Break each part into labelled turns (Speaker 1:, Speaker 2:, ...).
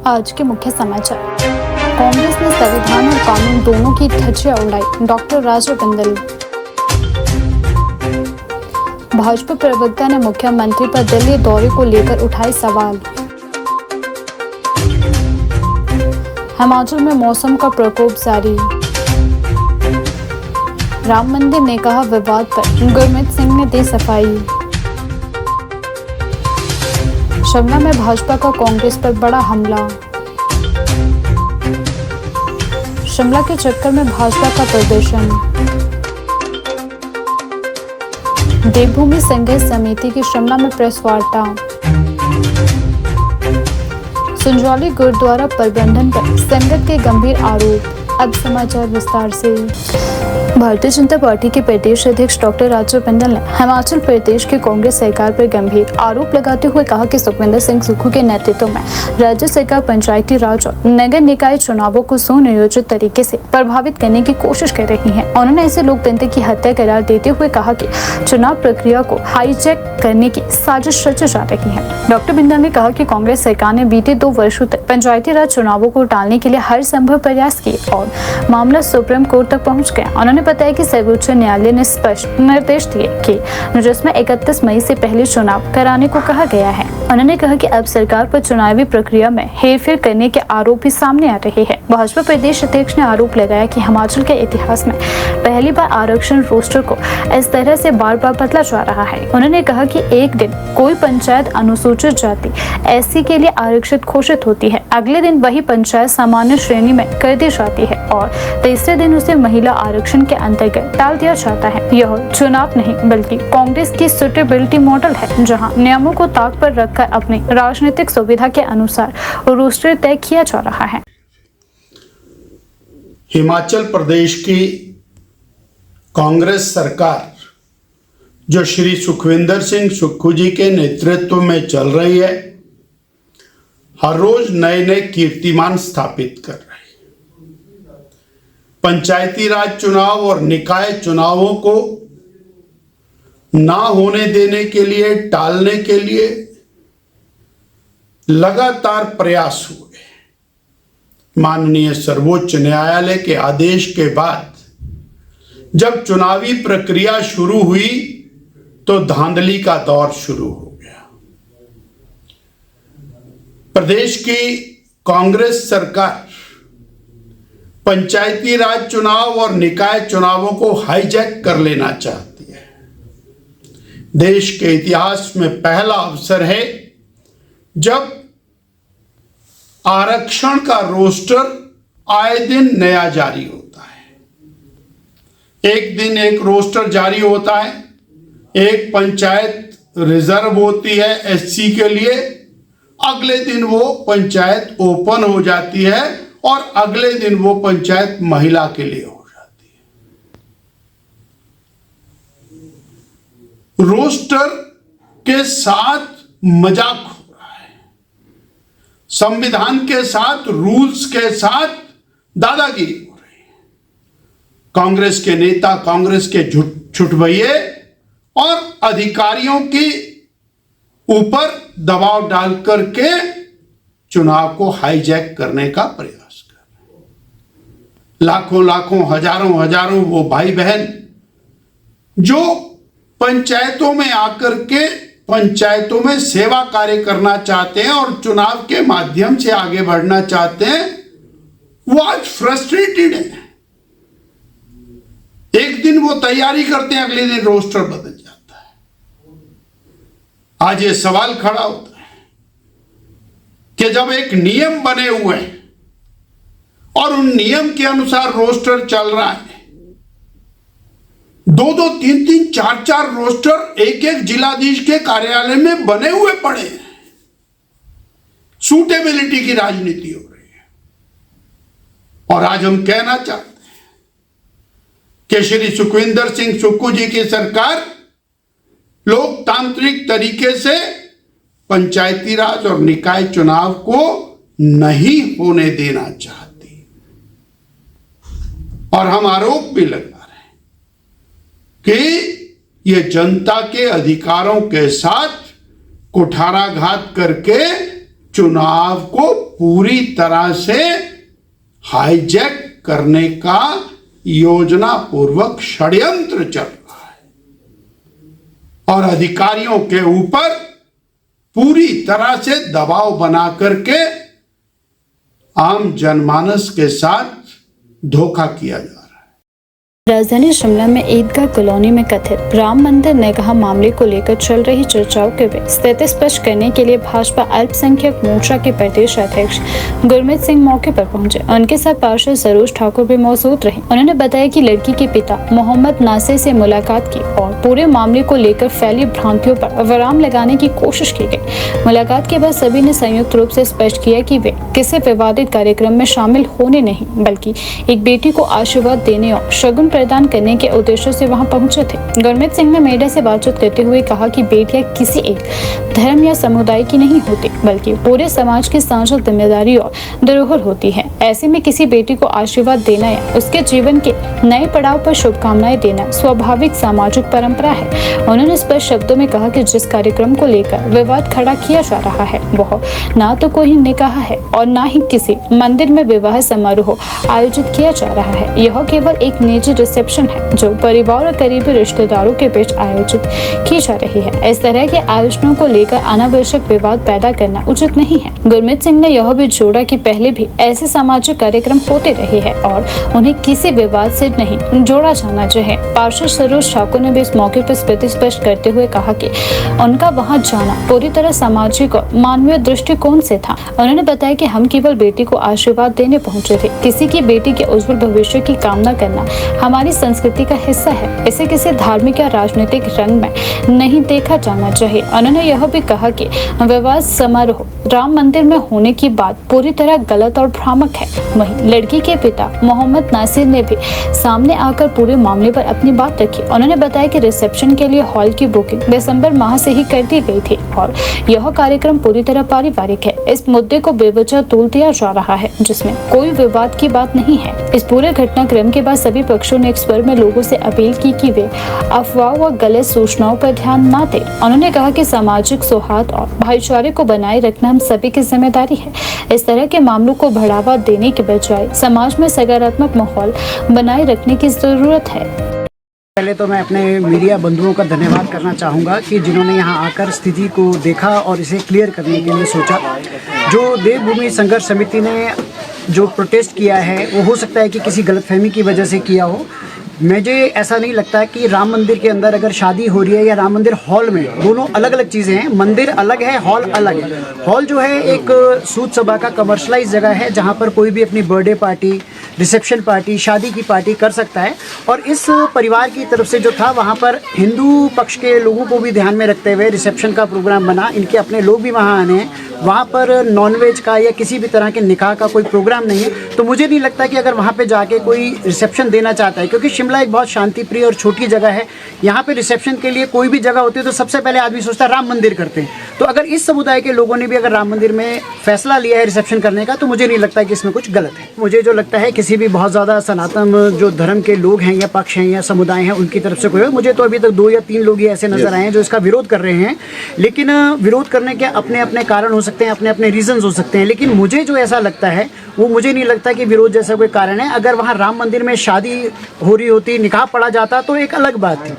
Speaker 1: आज के मुख्य समाचार। कांग्रेस ने संविधान और कानून दोनों की धज्जियां उड़ाई, डॉक्टर राजू बिंदल। भाजपा प्रवक्ता ने मुख्यमंत्री पर दिल्ली दौरे को लेकर उठाए सवाल। हिमाचल में मौसम का प्रकोप जारी। राम मंदिर ने कहा विवाद पर गुरमीत सिंह ने दी सफाई। शिमला में भाजपा का कांग्रेस पर बड़ा हमला। शिमला के चक्कर में भाजपा का प्रदर्शन। देवभूमि संघर्ष समिति की शिमला में प्रेस वार्ता। संजौली गुरुद्वारा प्रबंधन पर संगत के गंभीर आरोप। अब समाचार विस्तार से। भारतीय जनता पार्टी के प्रदेश अध्यक्ष डॉक्टर राजू बिंदल ने हिमाचल प्रदेश की कांग्रेस सरकार पर गंभीर आरोप लगाते हुए कहा कि सुखविंदर सिंह सुक्खू के नेतृत्व में राज्य सरकार पंचायती राज और नगर निकाय चुनावों को सुनियोजित तरीके से प्रभावित करने की कोशिश कर रही है। उन्होंने इसे लोकतंत्र की हत्या करार देते हुए कहा कि चुनाव प्रक्रिया को हाईजैक करने की साजिश रची जा रही है। डॉक्टर बिंदल ने कहा कि कांग्रेस सरकार ने बीते 2 वर्षों तक पंचायती राज चुनावों को टालने के लिए हर संभव प्रयास किए और मामला सुप्रीम कोर्ट तक पहुंच गया। उन्होंने बताया कि सर्वोच्च न्यायालय ने स्पष्ट निर्देश दिए कि जिसमें 31 मई से पहले चुनाव कराने को कहा गया है। उन्होंने कहा कि अब सरकार पर चुनावी प्रक्रिया में हेरफेर करने के आरोप भी सामने आ रहे हैं। भाजपा प्रदेश अध्यक्ष ने आरोप लगाया कि हिमाचल के इतिहास में पहली बार आरक्षण रोस्टर को इस तरह से बार बार बदला जा रहा है। उन्होंने कहा कि एक दिन कोई पंचायत अनुसूचित जाति SC के लिए आरक्षित घोषित होती है, अगले दिन वही पंचायत सामान्य श्रेणी में कर दी जाती है और तीसरे दिन उसे महिला आरक्षण के अंतर्गत डाल दिया जाता है। यह चुनाव नहीं बल्कि कांग्रेस की सुटेबिलिटी मॉडल है, जहां नियमों को ताक पर रखकर अपनी राजनीतिक सुविधा के अनुसार रोस्टर तय किया जा रहा है।
Speaker 2: हिमाचल प्रदेश की कांग्रेस सरकार जो श्री सुखविंदर सिंह सुक्खू जी के नेतृत्व में चल रही है, हर रोज नए नए कीर्तिमान स्थापित कर रही है। पंचायती राज चुनाव और निकाय चुनावों को ना होने देने के लिए, टालने के लिए लगातार प्रयास हुए। माननीय सर्वोच्च न्यायालय के आदेश के बाद जब चुनावी प्रक्रिया शुरू हुई तो धांधली का दौर शुरू हो गया। प्रदेश की कांग्रेस सरकार पंचायती राज चुनाव और निकाय चुनावों को हाईजैक कर लेना चाहती है। देश के इतिहास में पहला अवसर है जब आरक्षण का रोस्टर आए दिन नया जारी होता है। एक दिन एक रोस्टर जारी होता है, एक पंचायत रिजर्व होती है SC के लिए, अगले दिन वो पंचायत ओपन हो जाती है और अगले दिन वो पंचायत महिला के लिए हो जाती है। रोस्टर के साथ मजाक हो रहा है, संविधान के साथ, रूल्स के साथ दादागिरी हो रही है। कांग्रेस के नेता, कांग्रेस के छुटभइये और अधिकारियों के ऊपर दबाव डाल करके चुनाव को हाईजैक करने का प्रयास कर रहे हैं। लाखों लाखों, हजारों हजारों वो भाई बहन जो पंचायतों में आकर के पंचायतों में सेवा कार्य करना चाहते हैं और चुनाव के माध्यम से आगे बढ़ना चाहते हैं, वो आज फ्रस्ट्रेटेड है। एक दिन वो तैयारी करते हैं, अगले दिन रोस्टर बदल जाता है। आज ये सवाल खड़ा होता है कि जब एक नियम बने हुए हैं और उन नियम के अनुसार रोस्टर चल रहा है, 2-2, 3-3, 4-4 रोस्टर एक-एक जिलाधीश के कार्यालय में बने हुए पड़े हैं। सूटेबिलिटी की राजनीति हो रही है। और आज हम कहना चाहते हैं कि श्री सुखविंदर सिंह सुक्खू जी की सरकार लोकतांत्रिक तरीके से पंचायती राज और निकाय चुनाव को नहीं होने देना चाहती। और हम आरोप भी लगा रहे हैं कि ये जनता के अधिकारों के साथ कुठाराघात करके चुनाव को पूरी तरह से हाईजैक करने का योजना पूर्वक षड्यंत्र चल रहा है और अधिकारियों के ऊपर पूरी तरह से दबाव बना करके आम जनमानस के साथ धोखा किया जा रहा है।
Speaker 1: राजधानी शिमला में ईदगाह कॉलोनी में कथित राम मंदिर निकाह मामले को लेकर चल रही चर्चाओं के बीच स्थिति स्पष्ट करने के लिए भाजपा अल्पसंख्यक मोर्चा के प्रदेश अध्यक्ष गुरमीत सिंह मौके पर पहुंचे। उनके साथ पार्षद सरोज ठाकुर भी मौजूद रहे। उन्होंने बताया कि लड़की के पिता मोहम्मद नासिर से मुलाकात की और पूरे मामले को लेकर फैली भ्रांतियों पर विराम लगाने की कोशिश की गई। मुलाकात के बाद सभी ने संयुक्त रूप से स्पष्ट किया कि वे किसी विवादित कार्यक्रम में शामिल होने नहीं बल्कि एक बेटी को आशीर्वाद देने और शगुन प्रदान करने के उद्देश्य से वहां पहुंचे थे। गुरमीत सिंह ने मीडिया से बातचीत करते हुए कहा कि बेटियां किसी एक धर्म या समुदाय की नहीं होती बल्कि पूरे समाज की साझा जिम्मेदारी और धरोहर होती है। ऐसे में किसी बेटी को आशीर्वाद देना या उसके जीवन के नए पड़ाव पर शुभकामनाएं देना स्वाभाविक सामाजिक परंपरा है। उन्होंने स्पष्ट शब्दों में कहा कि जिस कार्यक्रम को लेकर विवाद खड़ा किया जा रहा है वह ना तो कोई निकाह है और ना ही किसी मंदिर में विवाह समारोह आयोजित किया जा रहा है। यह केवल एक निजी रिसेप्शन है जो परिवार और करीबी रिश्तेदारों के बीच आयोजित की जा रही है। इस तरह के आयोजनों को लेकर अनावश्यक विवाद पैदा करना उचित नहीं है। गुरमीत सिंह ने यह भी जोड़ा कि पहले भी ऐसे सामाजिक कार्यक्रम होते रहे हैं और उन्हें किसी विवाद से नहीं जोड़ा जाना चाहिए। पार्षद सरोज ठाकुर ने भी इस मौके पर स्थिति स्पष्ट करते हुए कहा कि उनका वहां जाना पूरी तरह सामाजिक और मानवीय दृष्टिकोण से था। उन्होंने बताया कि हम केवल बेटी को आशीर्वाद देने पहुंचे थे। किसी की बेटी के उज्जवल भविष्य की कामना करना हमारी संस्कृति का हिस्सा है। इसे किसी धार्मिक या राजनीतिक रंग में नहीं देखा जाना चाहिए। उन्होंने यह भी कहा कि विवाह समारोह राम मंदिर में होने की बात पूरी तरह गलत और भ्रामक है। वहीं लड़की के पिता मोहम्मद नासिर ने भी सामने आकर पूरे मामले पर अपनी बात रखी। उन्होंने बताया कि रिसेप्शन के लिए हॉल की बुकिंग दिसंबर माह से ही कर दी गई थी और यह कार्यक्रम पूरी तरह पारिवारिक है। इस मुद्दे को बेवजह तोल दिया जा रहा है जिसमें कोई विवाद की बात नहीं है। इस पूरे घटनाक्रम के बाद सभी पक्षों ने एक स्वर में लोगों से अपील की कि वे अफवाह व गलत सूचनाओं पर ध्यान न दें। उन्होंने कहा कि सामाजिक सौहार्द और भाईचारे को बनाए रखना हम सभी की जिम्मेदारी है। इस तरह के मामलों को बढ़ावा देने के बजाय समाज में सकारात्मक माहौल बनाए रखने की जरूरत है।
Speaker 3: पहले तो मैं अपने मीडिया बंधुओं का धन्यवाद करना चाहूँगा कि जिन्होंने यहाँ आकर स्थिति को देखा और इसे क्लियर करने के लिए सोचा। जो देवभूमि संघर्ष समिति ने जो प्रोटेस्ट किया है वो हो सकता है कि किसी गलतफहमी की वजह से किया हो। मुझे ऐसा नहीं लगता कि राम मंदिर के अंदर अगर शादी हो रही है या राम मंदिर हॉल में, दोनों अलग अलग चीज़ें हैं। मंदिर अलग है, हॉल अलग है। हॉल जो है एक सूद सभा का कमर्शलाइज जगह है जहां पर कोई भी अपनी बर्थडे पार्टी, रिसेप्शन पार्टी, शादी की पार्टी कर सकता है। और इस परिवार की तरफ से जो था वहां पर हिंदू पक्ष के लोगों को भी ध्यान में रखते हुए रिसेप्शन का प्रोग्राम बना। इनके अपने लोग भी वहाँ आने हैं। वहाँ पर नॉनवेज का या किसी भी तरह के निकाह का कोई प्रोग्राम नहीं है। तो मुझे नहीं लगता कि अगर वहाँ पे जाके कोई रिसेप्शन देना चाहता है, क्योंकि शिमला एक बहुत शांति प्रिय और छोटी जगह है। यहाँ पे रिसेप्शन के लिए कोई भी जगह होती है तो सबसे पहले आदमी सोचता है राम मंदिर करते हैं। तो अगर इस समुदाय के लोगों ने भी अगर राम मंदिर में फैसला लिया है रिसेप्शन करने का, तो मुझे नहीं लगता कि इसमें कुछ गलत है। मुझे जो लगता है किसी भी बहुत ज़्यादा सनातन जो धर्म के लोग हैं या पक्ष हैं या समुदाय हैं उनकी तरफ से कोई हो, मुझे तो अभी तक 2 या 3 लोग ही ऐसे नजर आए हैं जो इसका विरोध कर रहे हैं। लेकिन विरोध करने के अपने अपने कारण हो सकते हैं, अपने अपने रीजंस हो सकते हैं। लेकिन मुझे जो ऐसा लगता है वो मुझे नहीं लगता कि विरोध जैसा कोई कारण है। अगर वहाँ राम मंदिर में शादी हो रही होती, निकाह पढ़ा जाता तो एक अलग बात थी।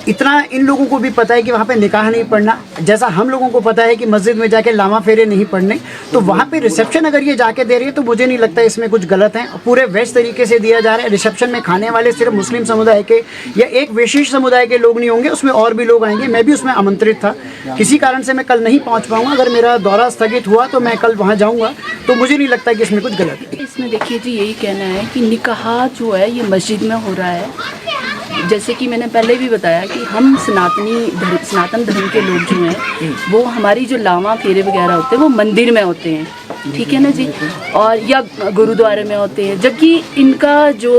Speaker 3: इतना इन लोगों को भी पता है कि वहाँ पे निकाह नहीं पढ़ना, जैसा हम लोगों को पता है कि मस्जिद में जाके लामा फेरे नहीं पढ़ने। तो वहाँ पे रिसेप्शन अगर ये जाके दे रही है तो मुझे नहीं लगता इसमें कुछ गलत है। पूरे वेस्ट तरीके से दिया जा रहा है। रिसेप्शन में खाने वाले सिर्फ मुस्लिम समुदाय के या एक विशेष समुदाय के लोग नहीं होंगे, उसमें और भी लोग आएंगे। मैं भी उसमें आमंत्रित था। किसी कारण से मैं कल नहीं पहुँच पाऊँगा। अगर मेरा दौरा स्थगित हुआ तो मैं कल वहाँ जाऊँगा। तो मुझे नहीं लगता कि इसमें कुछ गलत है।
Speaker 4: इसमें देखिए जी, यही कहना है कि निकाह जो है ये मस्जिद में हो रहा है। जैसे कि मैंने पहले भी बताया कि हम सनातन धर्म के लोग जो हैं वो हमारी जो लावा फेरे वगैरह होते हैं वो मंदिर में होते हैं, ठीक है ना जी, और या गुरुद्वारे में होते हैं। जबकि इनका जो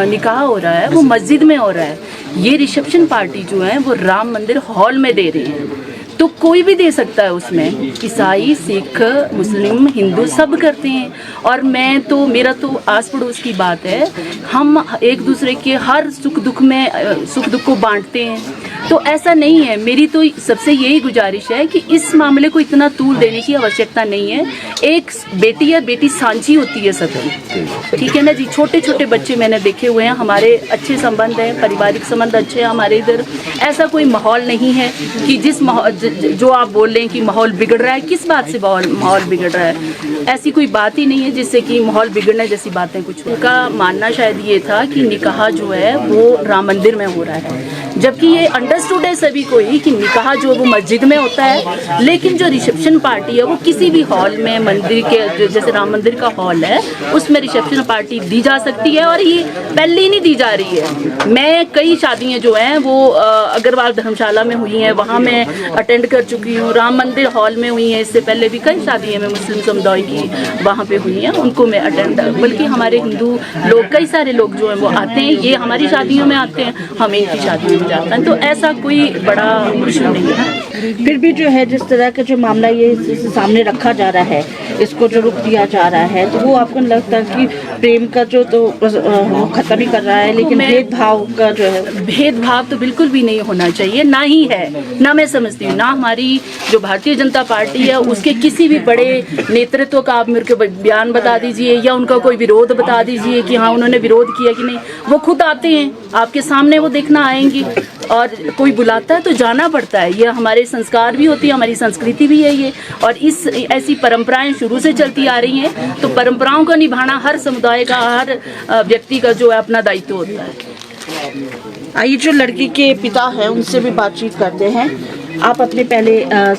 Speaker 4: निकाह हो रहा है वो मस्जिद में हो रहा है। ये रिसेप्शन पार्टी जो है वो राम मंदिर हॉल में दे रहे हैं। तो कोई भी दे सकता है उसमें, ईसाई, सिख, मुस्लिम, हिंदू सब करते हैं। और मेरा तो आस पड़ोस की बात है। हम एक दूसरे के हर सुख दुख को बांटते हैं। तो ऐसा नहीं है। मेरी तो सबसे यही गुजारिश है कि इस मामले को इतना तूल देने की आवश्यकता नहीं है। एक बेटी है, बेटी सांझी होती है सबकी, ठीक है ना जी। छोटे छोटे बच्चे मैंने देखे हुए हैं, हमारे अच्छे संबंध हैं, पारिवारिक संबंध अच्छे हैं हमारे इधर। ऐसा कोई माहौल नहीं है कि जिस जो आप बोल रहे हैं कि माहौल बिगड़ रहा है, किस बात से माहौल बिगड़ रहा है? ऐसी कोई बात ही नहीं है जिससे कि माहौल बिगड़ने जैसी बातें कुछ। उनका मानना शायद ये था कि निकाह जो है वो राम मंदिर में हो रहा है, जबकि ये अंडरस्टूड है सभी को ही कि निकाह जो है वो मस्जिद में होता है, लेकिन जो रिसेप्शन पार्टी है वो किसी भी हॉल में, मंदिर के जैसे राम मंदिर का हॉल है उसमें रिसेप्शन पार्टी दी जा सकती है। और ये पहले ही नहीं दी जा रही है। मैं कई शादियां जो हैं वो अग्रवाल धर्मशाला में हुई हैं, वहाँ मैं अटेंड कर चुकी हूँ। राम मंदिर हॉल में हुई हैं, इससे पहले भी कई शादियाँ में मुस्लिम समुदाय की वहाँ पे हुई हैं, उनको मैं अटेंड, बल्कि हमारे हिंदू लोग, कई सारे लोग जो हैं वो आते हैं, ये हमारी शादियों में आते हैं, हम इनकी शादियों में जाते हैं। तो ऐसा कोई बड़ा इशू नहीं है।
Speaker 5: फिर भी जो है जिस तरह का जो मामला ये सामने रखा जा रहा है, इसको जो रुख दिया जा रहा है, तो वो आपको लगता है कि प्रेम का जो तो खत्म ही कर रहा है, लेकिन भेदभाव का जो है,
Speaker 4: भेदभाव तो बिल्कुल भी नहीं होना चाहिए, ना ही है, ना मैं समझती हूँ। ना हमारी जो भारतीय जनता पार्टी है उसके किसी भी बड़े नेतृत्व का आप मेरे को बयान बता दीजिए या उनका कोई विरोध बता दीजिए कि हाँ उन्होंने विरोध किया कि नहीं। वो खुद आते हैं, आपके सामने वो देखना आएंगी, और कोई बुलाता है तो जाना पड़ता है। ये हमारे संस्कार भी होती है, हमारी संस्कृति भी है ये, और इस ऐसी परंपराएं शुरू से चलती आ रही हैं। तो परंपराओं का निभाना हर समुदाय का, हर व्यक्ति का जो है अपना दायित्व होता है।
Speaker 5: आइए जो लड़की के पिता हैं उनसे भी बातचीत करते हैं। आप अपने पहले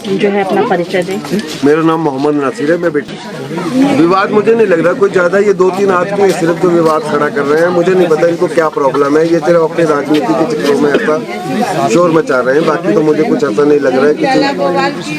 Speaker 5: जो है अपना परिचय दें।
Speaker 6: मेरा नाम मोहम्मद नासिर है। मैं बेटी विवाद मुझे नहीं लग रहा कोई ज़्यादा, ये 2-3 आदमी सिर्फ जो विवाद खड़ा कर रहे हैं, मुझे नहीं पता इनको क्या प्रॉब्लम है। ये सिर्फ अपने राजनीति के चक्रों में ऐसा शोर मचा रहे हैं, बाकी तो मुझे कुछ ऐसा नहीं लग रहा है कि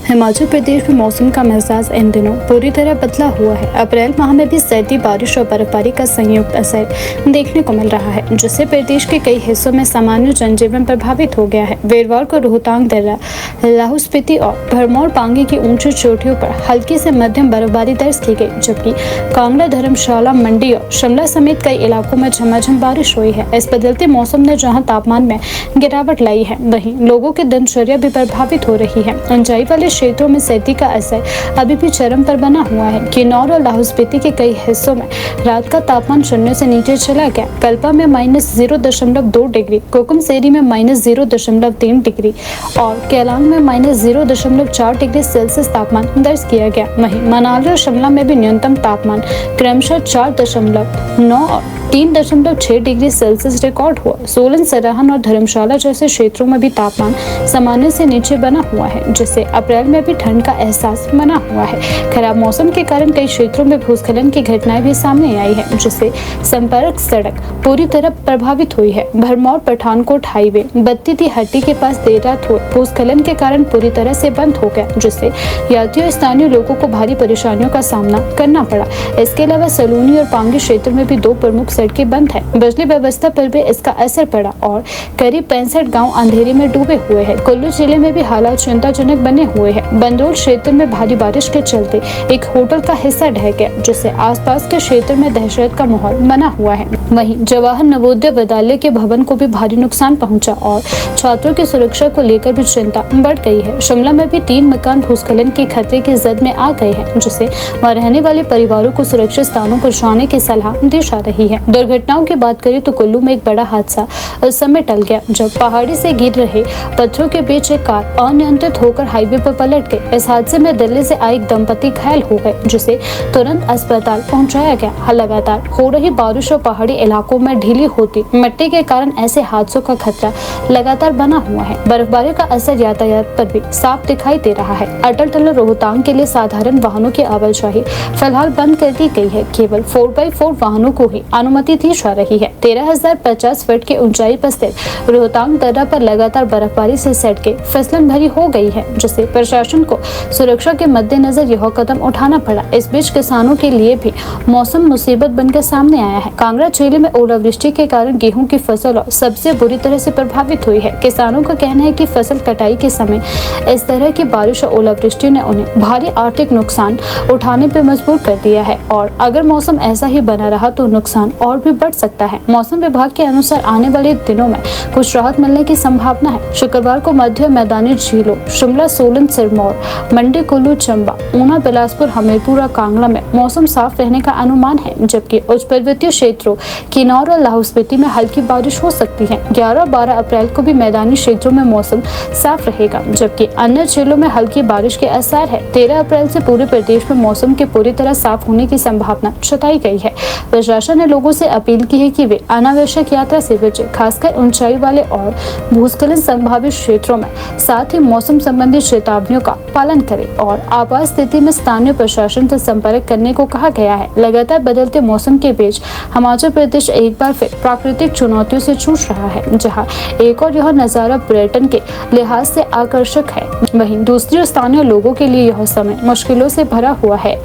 Speaker 1: हिमाचल प्रदेश में मौसम का मिजाज इन दिनों पूरी तरह बदला हुआ है। अप्रैल माह में भी सर्दी, बारिश और बर्फबारी का संयुक्त असर देखने को मिल रहा है, जिससे प्रदेश के कई हिस्सों में सामान्य जनजीवन प्रभावित हो गया है। वीरवार को रोहतांग दर्रा, लाहौल स्पीति और भरमौर पांगी की ऊंची चोटियों पर हल्की से मध्यम बर्फबारी दर्ज की गई, जबकि कांगड़ा, धर्मशाला, मंडी और शिमला समेत कई इलाकों में झमाझम बारिश हुई है। इस बदलते मौसम ने जहाँ तापमान में गिरावट लाई है, वहीं लोगों की दिनचर्या भी प्रभावित हो रही है। ऊंचाई वाले क्षेत्रों में सर्दी का असर अभी भी चरम पर बना हुआ है। किन्नौर और लाहौल स्पीति के कई हिस्सों में रात का तापमान शून्य से नीचे चला गया। कल्पा में -0.2 डिग्री, कोकुमसेरी में -0.3 डिग्री और केलांग में -0.4 डिग्री सेल्सियस तापमान दर्ज किया गया। वहीं मनाली और शिमला में भी न्यूनतम तापमान क्रमशः 4.9 और 3.6 डिग्री सेल्सियस रिकॉर्ड हुआ। सोलन, सराहन और धर्मशाला जैसे क्षेत्रों में भी तापमान सामान्य से नीचे बना हुआ है, जिससे अप्रैल में भी ठंड का एहसास बना हुआ है। खराब मौसम के कारण कई क्षेत्रों में भूस्खलन की घटनाएं भी सामने आई है, जिससे संपर्क सड़क पूरी तरह प्रभावित हुई है। भरमौर पठानकोट हाईवे बत्ती दी हट्टी के पास देर रात हुए भूस्खलन के कारण पूरी तरह से बंद हो गया, जिससे यात्रियों, स्थानीय लोगों को भारी परेशानियों का सामना करना पड़ा। इसके अलावा सलूनी और पांगी क्षेत्र में भी 2 प्रमुख सड़कें बंद है। बिजली व्यवस्था पर भी इसका असर पड़ा और करीब 65 गाँव अंधेरे में डूबे हुए हैं। कुल्लू जिले में भी हालात चिंताजनक बने हुए हैं। बंदरोल क्षेत्र में भारी बारिश के चलते एक होटल का हिस्सा ढह गया, जिससे आसपास के क्षेत्र में दहशत का माहौल बना हुआ है। वहीं जवाहर नवोदय विद्यालय के भवन को भी भारी नुकसान पहुंचा और छात्रों की सुरक्षा को लेकर भी चिंता बढ़ गई है। शिमला में भी 3 मकान भूस्खलन के खतरे की जद में आ गए हैं, जिससे वहां रहने वाले परिवारों को सुरक्षित स्थानों पर जाने की सलाह दी जा रही है। दुर्घटनाओं की बात करें तो कुल्लू में एक बड़ा हादसा उस समय टल गया जब पहाड़ी से गिर रहे पत्थरों के बीच एक कार अनियंत्रित होकर हाईवे पर पलट गई। इस हादसे में दिल्ली से आए एक दंपति घायल हो गए, जिसे तुरंत अस्पताल पहुंचाया गया। लगातार हो रही बारिश और पहाड़ी इलाकों में ढीली होती मिट्टी के कारण ऐसे हादसों का खतरा लगातार बना हुआ है। बर्फबारी का असर यातायात पर भी साफ दिखाई दे रहा है। अटल टनल रोहतांग के लिए साधारण वाहनों की आवाजाही फिलहाल बंद कर दी गई है। केवल 4x4 वाहनों को ही अनुमति दी जा रही है। 13,050 फीट की ऊंचाई पर स्थित रोहतांग दर्रा पर लगातार बर्फबारी से सड़कें फिसलन भरी हो गई है, जिससे प्रशासन को सुरक्षा के मद्देनजर यह कदम उठाना पड़ा। इस बीच किसानों के लिए भी मौसम मुसीबत बनकर सामने आया है। कांगड़ा जिले में ओलावृष्टि के कारण गेहूं की फसल और सबसे बुरी तरह से प्रभावित हुई है। किसानों का कहना है कि फसल कटाई के समय इस तरह की बारिश और ओलावृष्टि ने उन्हें भारी आर्थिक नुकसान उठाने पर मजबूर कर दिया है और अगर मौसम ऐसा ही बना रहा तो नुकसान और भी बढ़ सकता है। मौसम विभाग के अनुसार आने वाले दिनों में कुछ राहत मिलने की संभावना है। शुक्रवार को मध्य मैदानी झीलों शिमला, सोलन, सिरमौर, मंडी, कुल्लू, चंबा, ऊना, बिलासपुर, हमीरपुर और कांगड़ा में मौसम साफ रहने का अनुमान है, जबकि उच्च पर्वतीय क्षेत्रों किन्नौर और लाहौल स्पीति में हल्की बारिश हो सकती है। 11 और 12 अप्रैल को भी मैदानी क्षेत्रों में मौसम साफ रहेगा, जबकि अन्य जिलों में हल्की बारिश के आसार है। 13 अप्रैल से पूरे प्रदेश में मौसम के पूरी तरह साफ होने की संभावना जताई गई है। प्रशासन ने लोगों से अपील की है कि वे अनावश्यक यात्रा से बचें, खासकर ऊंचाई वाले और भूस्खलन संभावित क्षेत्रों में। साथ ही मौसम संबंधी चेतावनियों का पालन करें और आपात स्थिति में स्थानीय प्रशासन से संपर्क करने को कहा गया है। लगातार बदलते मौसम के बीच हिमाचल प्रदेश एक बार फिर प्राकृतिक चुनौतियों से जूझ रहा है, जहां एक और यह नजारा पर्यटन के लिहाज से आकर्षक है, वहीं दूसरी स्थानीय लोगों के लिए यह समय मुश्किलों से भरा हुआ है।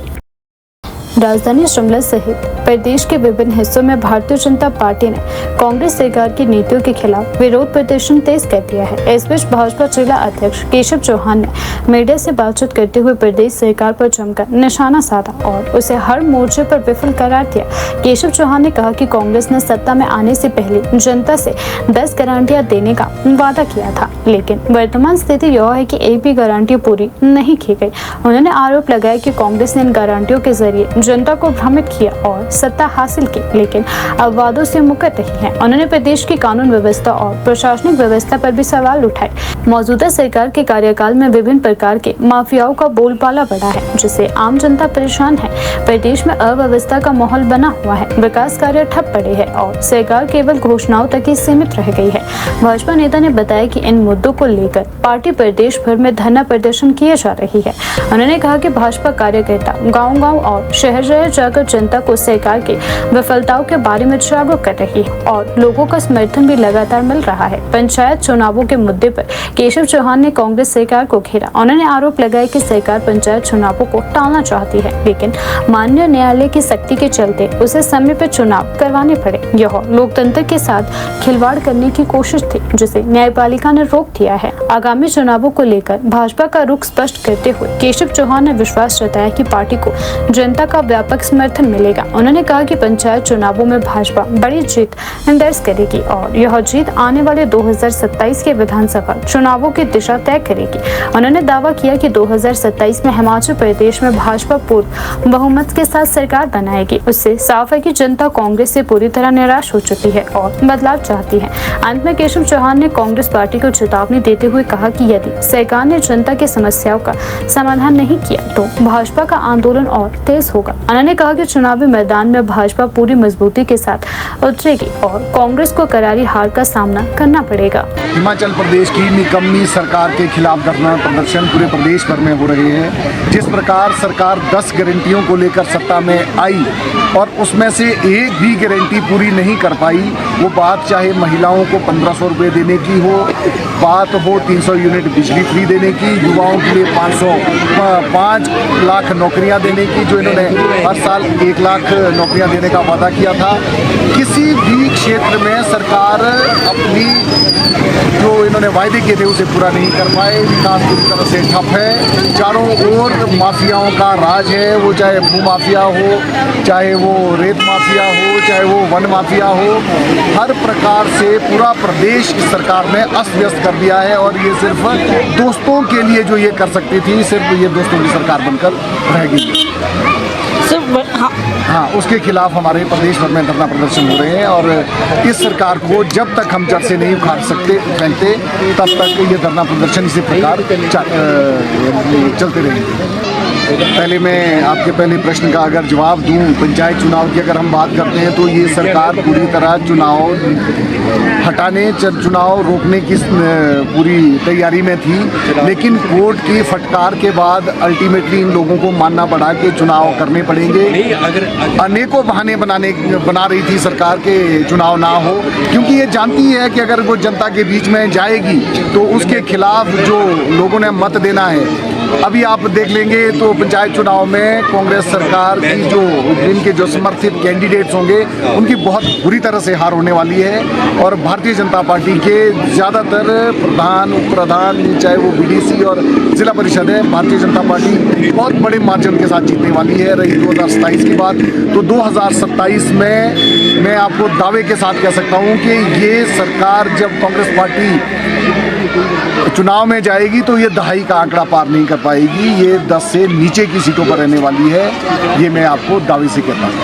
Speaker 1: राजधानी शिमला सहित प्रदेश के विभिन्न हिस्सों में भारतीय जनता पार्टी ने कांग्रेस सरकार की नीतियों के खिलाफ विरोध प्रदर्शन तेज कर दिया है। इस बीच भाजपा जिला अध्यक्ष केशव चौहान ने मीडिया से बातचीत करते हुए प्रदेश सरकार पर जमकर निशाना साधा और उसे हर मोर्चे पर विफल करार दिया। केशव चौहान ने कहा कि कांग्रेस ने सत्ता में आने से पहले जनता से 10 गारंटियां देने का वादा किया था, लेकिन वर्तमान स्थिति यह है कि एक भी गारंटी पूरी नहीं की गई। उन्होंने आरोप लगाया कि कांग्रेस ने इन गारंटियों के जरिए जनता को भ्रमित किया और सत्ता हासिल की, लेकिन अब वादों से मुकर रही है। उन्होंने प्रदेश की कानून व्यवस्था और प्रशासनिक व्यवस्था पर भी सवाल उठाए। मौजूदा सरकार के कार्यकाल में विभिन्न प्रकार के माफियाओं का बोलबाला बढ़ा है, जिससे आम जनता परेशान है। प्रदेश में अव्यवस्था का माहौल बना हुआ है, विकास कार्य ठप पड़े हैं और सरकार केवल घोषणाओं तक ही सीमित रह गई है। भाजपा नेता ने बताया कि इन मुद्दों को लेकर पार्टी प्रदेश भर में धरना प्रदर्शन किए जा रही है। उन्होंने कहा कि भाजपा कार्यकर्ता गाँव-गाँव और शहर जाकर जनता को सरकार की विफलताओं के बारे में जागरूक कर रही है और लोगों का समर्थन भी लगातार मिल रहा है। पंचायत चुनावों के मुद्दे पर केशव चौहान ने कांग्रेस सरकार को घेरा। उन्होंने आरोप लगाया कि सरकार पंचायत चुनावों को टालना चाहती है, लेकिन माननीय न्यायालय की सख्ती के चलते उसे समय पर चुनाव करवाने पड़े। यह लोकतंत्र के साथ खिलवाड़ करने की कोशिश थी, जिसे न्यायपालिका ने रोक दिया है। आगामी चुनावों को लेकर भाजपा का रुख स्पष्ट करते हुए केशव चौहान ने विश्वास जताया कि पार्टी को जनता का व्यापक समर्थन मिलेगा। उन्होंने कहा कि पंचायत चुनावों में भाजपा बड़ी जीत दर्ज करेगी और यह जीत आने वाले 2027 के विधानसभा चुनावों की दिशा तय करेगी। उन्होंने दावा किया कि 2027 में हिमाचल प्रदेश में भाजपा पूर्ण बहुमत के साथ सरकार बनाएगी। उससे साफ है कि जनता कांग्रेस से पूरी तरह निराश हो चुकी है और बदलाव चाहती है। अंत में केशव चौहान ने कांग्रेस पार्टी को चेतावनी देते हुए कहा कि यदि सरकार ने जनता की समस्याओं का समाधान नहीं किया तो भाजपा का आंदोलन और तेज होगा। उन्होंने कहा कि चुनावी मैदान में भाजपा पूरी मजबूती के साथ उतरेगी और कांग्रेस को करारी हार का सामना करना पड़ेगा।
Speaker 7: हिमाचल प्रदेश की निकम्मी सरकार के खिलाफ धरना प्रदर्शन पूरे प्रदेश भर में हो रहे हैं। जिस प्रकार सरकार 10 गारंटियों को लेकर सत्ता में आई और उसमें से एक भी गारंटी पूरी नहीं कर पाई, वो बात चाहे महिलाओं को 1500 रुपये देने की हो, बात हो 300 यूनिट बिजली फ्री देने की, युवाओं के लिए 5 लाख नौकरियां देने की, जो इन्होंने हर साल 1 लाख नौकरियां देने का वादा किया था। किसी भी क्षेत्र में सरकार अपनी जो इन्होंने वायदे किए थे उसे पूरा नहीं कर पाए। विकास पूरी तरह से ठप है। चारों ओर माफियाओं का राज है, वो चाहे भू माफिया हो, चाहे वो रेत माफिया हो, चाहे वो वन माफिया हो, हर प्रकार से पूरा प्रदेश इस सरकार ने अस्त व्यस्त कर दिया है। और ये सिर्फ दोस्तों के लिए जो ये कर सकती थी, सिर्फ ये दोस्तों की सरकार बनकर रह गई। हाँ, उसके खिलाफ हमारे प्रदेश भर में धरना प्रदर्शन हो रहे हैं और इस सरकार को जब तक हम जड़ से नहीं उखाड़ सकते तब तक ये धरना प्रदर्शन इसी प्रकार चलते रहेंगे। पहले मैं आपके पहले प्रश्न का अगर जवाब दूं, पंचायत चुनाव की अगर हम बात करते हैं तो ये सरकार पूरी तरह चुनाव हटाने, चुनाव रोकने की पूरी तैयारी में थी, लेकिन कोर्ट की फटकार के बाद अल्टीमेटली इन लोगों को मानना पड़ा कि चुनाव करने पड़ेंगे। अनेकों बहाने बना रही थी सरकार के चुनाव ना हो, क्योंकि ये जानती है कि अगर वो जनता के बीच में जाएगी तो उसके खिलाफ जो लोगों ने मत देना है। अभी आप देख लेंगे तो पंचायत चुनाव में कांग्रेस सरकार की इनके जो समर्थित कैंडिडेट्स होंगे उनकी बहुत बुरी तरह से हार होने वाली है और भारतीय जनता पार्टी के ज़्यादातर प्रधान, उप प्रधान, चाहे वो बीडीसी और जिला परिषद है, भारतीय जनता पार्टी बहुत बड़े मार्जिन के साथ जीतने वाली है। रही 2027 की बात, तो 2027 में मैं आपको दावे के साथ कह सकता हूं कि ये सरकार जब कांग्रेस पार्टी चुनाव में जाएगी तो ये दहाई का आंकड़ा पार नहीं कर पाएगी, ये 10 से नीचे की सीटों पर रहने वाली है, ये मैं आपको दावे से कहता हूँ।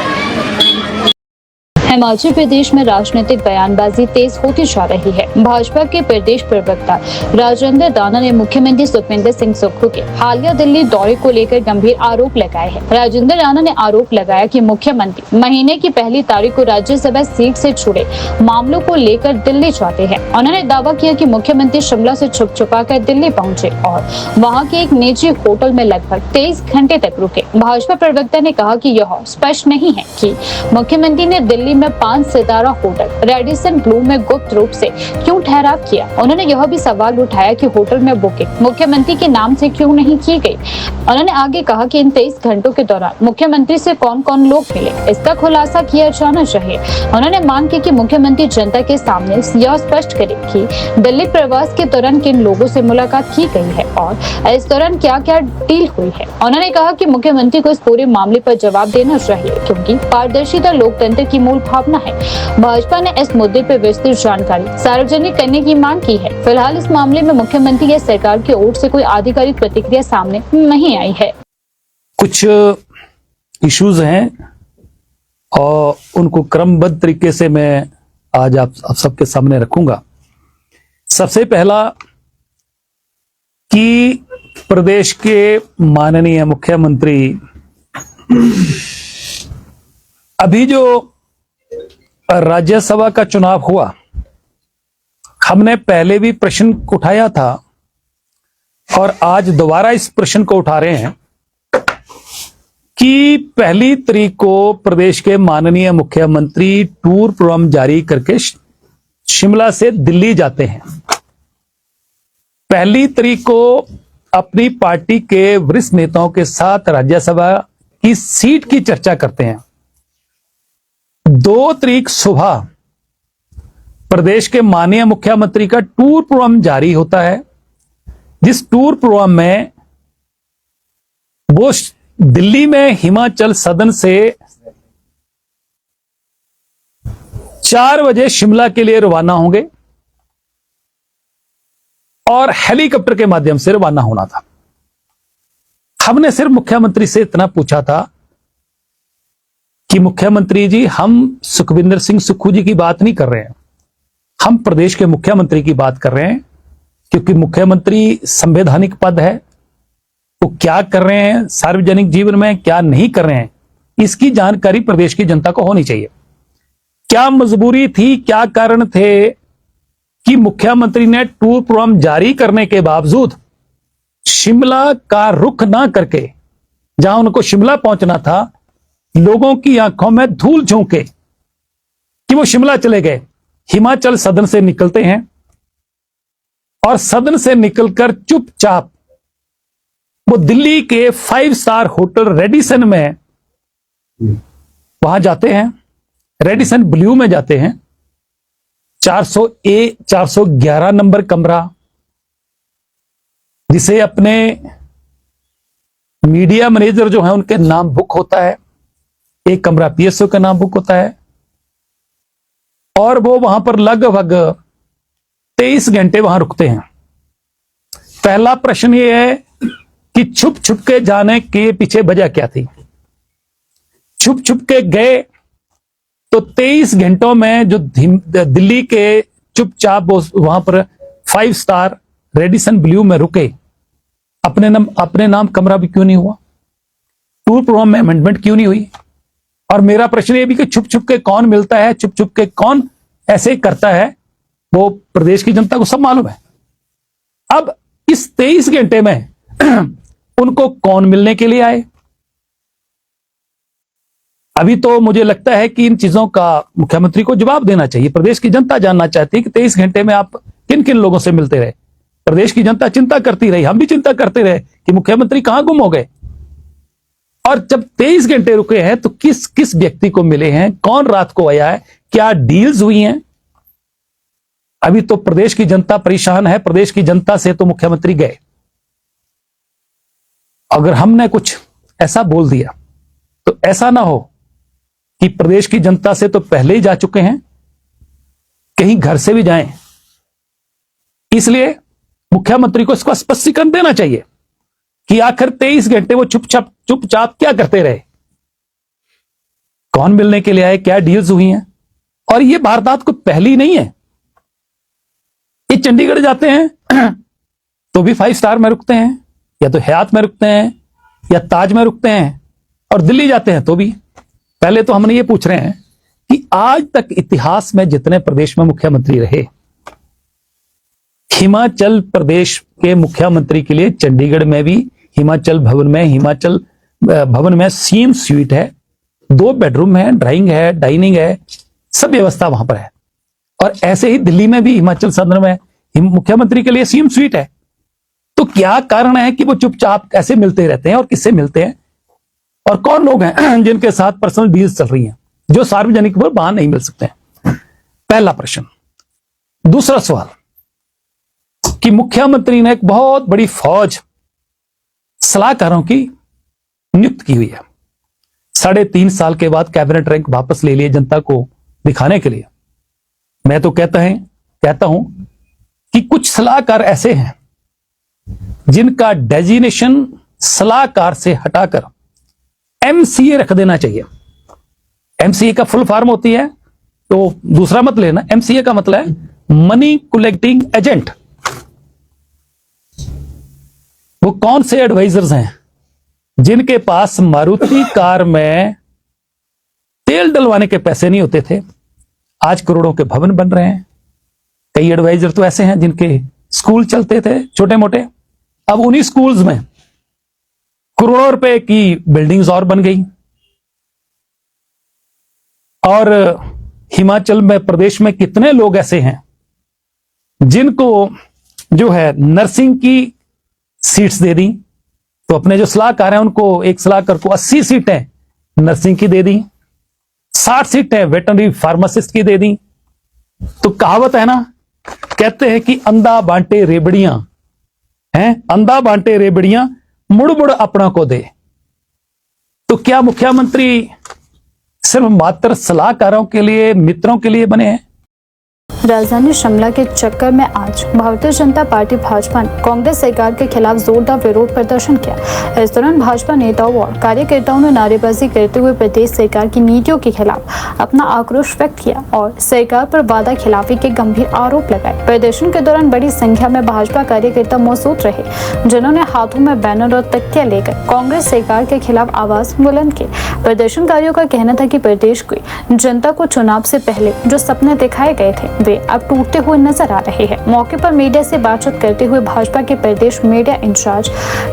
Speaker 1: हिमाचल प्रदेश में राजनीतिक बयानबाजी तेज होती जा रही है। भाजपा के प्रदेश प्रवक्ता राजेंद्र दाना ने मुख्यमंत्री सुखविंदर सिंह सुक्खू के हालिया दिल्ली दौरे को लेकर गंभीर आरोप लगाए हैं। राजेंद्र दाना ने आरोप लगाया कि मुख्यमंत्री महीने की 1 तारीख को राज्यसभा सीट से जुड़े मामलों को लेकर दिल्ली जाते हैं। उन्होंने दावा किया कि मुख्यमंत्री शिमला से छुपा कर दिल्ली पहुंचे और वहां के एक निजी होटल में लगभग 23 घंटे तक रुके। भाजपा प्रवक्ता ने कहा कि यह स्पष्ट नहीं है कि मुख्यमंत्री ने दिल्ली में 5 सितारा होटल रेडिसन ब्लू में गुप्त रूप से क्यों ठहराव किया। उन्होंने यह भी सवाल उठाया कि होटल में बुकिंग मुख्यमंत्री के नाम से क्यों नहीं की गई। उन्होंने आगे कहा कि इन 23 घंटों के दौरान मुख्यमंत्री से कौन कौन लोग मिले, इसका खुलासा किया जाना चाहिए। उन्होंने मांग की कि मुख्यमंत्री जनता के सामने यह स्पष्ट करे कि दिल्ली प्रवास के दौरान किन लोगों से मुलाकात की गई है और इस दौरान क्या क्या डील हुई है। उन्होंने कहा कि मुख्यमंत्री को इस पूरे मामले पर जवाब देना चाहिए क्योंकि पारदर्शिता लोकतंत्र की मूल भावना है। भाजपा ने इस मुद्दे पर विस्तृत जानकारी सार्वजनिक करने की मांग की है। फिलहाल इस मामले में मुख्यमंत्री या सरकार की ओर से कोई आधिकारिक प्रतिक्रिया सामने नहीं आई है।
Speaker 8: कुछ इश्यूज हैं और उनको क्रमबद्ध तरीके से मैं आज आप सबके सामने रखूंगा। सबसे पहला कि प्रदेश के माननीय मुख्यमंत्री अभी जो राज्यसभा का चुनाव हुआ, हमने पहले भी प्रश्न उठाया था और आज दोबारा इस प्रश्न को उठा रहे हैं कि 1 तारीख को प्रदेश के माननीय मुख्यमंत्री टूर प्रोग्राम जारी करके शिमला से दिल्ली जाते हैं। 1 तारीख को अपनी पार्टी के वरिष्ठ नेताओं के साथ राज्यसभा की सीट की चर्चा करते हैं। 2 तारीख सुबह प्रदेश के माननीय मुख्यमंत्री का टूर प्रोग्राम जारी होता है, जिस टूर प्रोग्राम में वो दिल्ली में हिमाचल सदन से 4 बजे शिमला के लिए रवाना होंगे और हेलीकॉप्टर के माध्यम से रवाना होना था। हमने सिर्फ मुख्यमंत्री से इतना पूछा था कि मुख्यमंत्री जी, हम सुखविंदर सिंह सुक्खू जी की बात नहीं कर रहे हैं, हम प्रदेश के मुख्यमंत्री की बात कर रहे हैं, क्योंकि मुख्यमंत्री संवैधानिक पद है, वो क्या कर रहे हैं सार्वजनिक जीवन में, क्या नहीं कर रहे हैं, इसकी जानकारी प्रदेश की जनता को होनी चाहिए। क्या मजबूरी थी, क्या कारण थे कि मुख्यमंत्री ने टूर प्रोग्राम जारी करने के बावजूद शिमला का रुख ना करके, जहां उनको शिमला पहुंचना था, लोगों की आंखों में धूल झोंके कि वो शिमला चले गए। हिमाचल सदन से निकलते हैं और सदन से निकलकर चुपचाप वो दिल्ली के 5 स्टार होटल रेडिसन में वहां जाते हैं, रेडिसन ब्लू में जाते हैं। 411 नंबर कमरा, जिसे अपने मीडिया मैनेजर जो है उनके नाम बुक होता है, एक कमरा पीएसओ का नाम बुक होता है, और वो वहां पर लगभग 23 घंटे वहां रुकते हैं। पहला प्रश्न ये है कि छुप छुप के जाने के पीछे वजह क्या थी। छुप छुप के गए तो 23 घंटों में जो दिल्ली के चुपचाप वहां पर 5 स्टार रेडिसन ब्लू में रुके, अपने नाम कमरा भी क्यों नहीं हुआ, टूर प्रोग्राम में अमेंडमेंट क्यों नहीं हुई। और मेरा प्रश्न ये भी कि छुप छुप के कौन मिलता है, छुप छुप के कौन ऐसे करता है, वो प्रदेश की जनता को सब मालूम है। अब इस 23 घंटे में उनको कौन मिलने के लिए आए, अभी तो मुझे लगता है कि इन चीजों का मुख्यमंत्री को जवाब देना चाहिए। प्रदेश की जनता जानना चाहती है कि 23 घंटे में आप किन किन लोगों से मिलते रहे। प्रदेश की जनता चिंता करती रही, हम भी चिंता करते रहे कि मुख्यमंत्री कहां गुम हो गए। और जब 23 घंटे रुके हैं तो किस किस व्यक्ति को मिले हैं, कौन रात को आया है, क्या डील्स हुई हैं। अभी तो प्रदेश की जनता परेशान है। प्रदेश की जनता से तो मुख्यमंत्री गए। अगर हमने कुछ ऐसा बोल दिया तो ऐसा ना हो कि प्रदेश की जनता से तो पहले ही जा चुके हैं, कहीं घर से भी जाएं। इसलिए मुख्यमंत्री को इसका स्पष्टीकरण देना चाहिए कि आखिर 23 घंटे वो चुपचाप क्या करते रहे, कौन मिलने के लिए आए, क्या डील्स हुई हैं। और ये वारदात को पहली नहीं है, ये चंडीगढ़ जाते हैं तो भी 5 स्टार में रुकते हैं, या तो हयात में रुकते हैं या ताज में रुकते हैं, और दिल्ली जाते हैं तो भी। पहले तो हमने ये पूछ रहे हैं कि आज तक इतिहास में जितने प्रदेश में मुख्यमंत्री रहे, हिमाचल प्रदेश के मुख्यमंत्री के लिए चंडीगढ़ में भी हिमाचल भवन में सेम स्वीट है, 2 बेडरूम है, ड्राइंग है, डाइनिंग है, सब व्यवस्था वहां पर है। और ऐसे ही दिल्ली में भी हिमाचल सदन में मुख्यमंत्री के लिए सेम स्वीट है। तो क्या कारण है कि वो चुपचाप कैसे मिलते रहते हैं और किससे मिलते हैं, और कौन लोग हैं जिनके साथ पर्सनल डील्स चल रही हैं जो सार्वजनिक पर वहां नहीं मिल सकते हैं? पहला प्रश्न। दूसरा सवाल कि मुख्यमंत्री ने एक बहुत बड़ी फौज सलाहकारों की नियुक्त की हुई है। 3.5 साल के बाद कैबिनेट रैंक वापस ले लिए जनता को दिखाने के लिए। मैं तो कहता हूं कि कुछ सलाहकार ऐसे हैं जिनका डेजिग्नेशन सलाहकार से हटाकर एमसीए रख देना चाहिए। एमसीए का फुल फॉर्म होती है, तो दूसरा मत लेना, एमसीए का मतलब है मनी कलेक्टिंग एजेंट। वो कौन से एडवाइजर्स हैं जिनके पास मारुति कार में तेल डलवाने के पैसे नहीं होते थे, आज करोड़ों के भवन बन रहे हैं। कई एडवाइजर तो ऐसे हैं जिनके स्कूल चलते थे छोटे मोटे, अब उन्हीं स्कूल्स में करोड़ों रुपए की बिल्डिंग्स और बन गई। और हिमाचल में, प्रदेश में कितने लोग ऐसे हैं जिनको जो है नर्सिंग की सीट्स दे दी, तो अपने जो सलाहकार हैं उनको, एक सलाहकार को 80 सीटें नर्सिंग की दे दी, 60 सीटें वेटरनरी फार्मासिस्ट की दे दी। तो कहावत है ना, कहते हैं कि अंधा बांटे रेबड़ियां हैं, अंधा बांटे रेबड़ियां मुड़ मुड़ अपना को दे। तो क्या मुख्यमंत्री सिर्फ मात्र सलाहकारों के लिए, मित्रों के लिए बने हैं?
Speaker 1: राजधानी शिमला के चक्कर में आज भारतीय जनता पार्टी भाजपा ने कांग्रेस सरकार के खिलाफ जोरदार विरोध प्रदर्शन किया। इस दौरान भाजपा नेताओं और कार्यकर्ताओं ने नारेबाजी करते हुए प्रदेश सरकार की नीतियों के खिलाफ अपना आक्रोश व्यक्त किया और सरकार पर वादा खिलाफी के गंभीर आरोप लगाए। प्रदर्शन के दौरान बड़ी संख्या में भाजपा कार्यकर्ता मौजूद रहे, जिन्होंने हाथों में बैनर और तख्तियां लेकर कांग्रेस सरकार के खिलाफ आवाज बुलंद की। प्रदर्शनकारियों का कहना था कि प्रदेश की जनता को चुनाव से पहले जो सपने दिखाए गए थे वे अब टूटते हुए नजर आ रहे हैं। मौके पर मीडिया से बातचीत करते हुए भाजपा के प्रदेश मीडिया इंचार्ज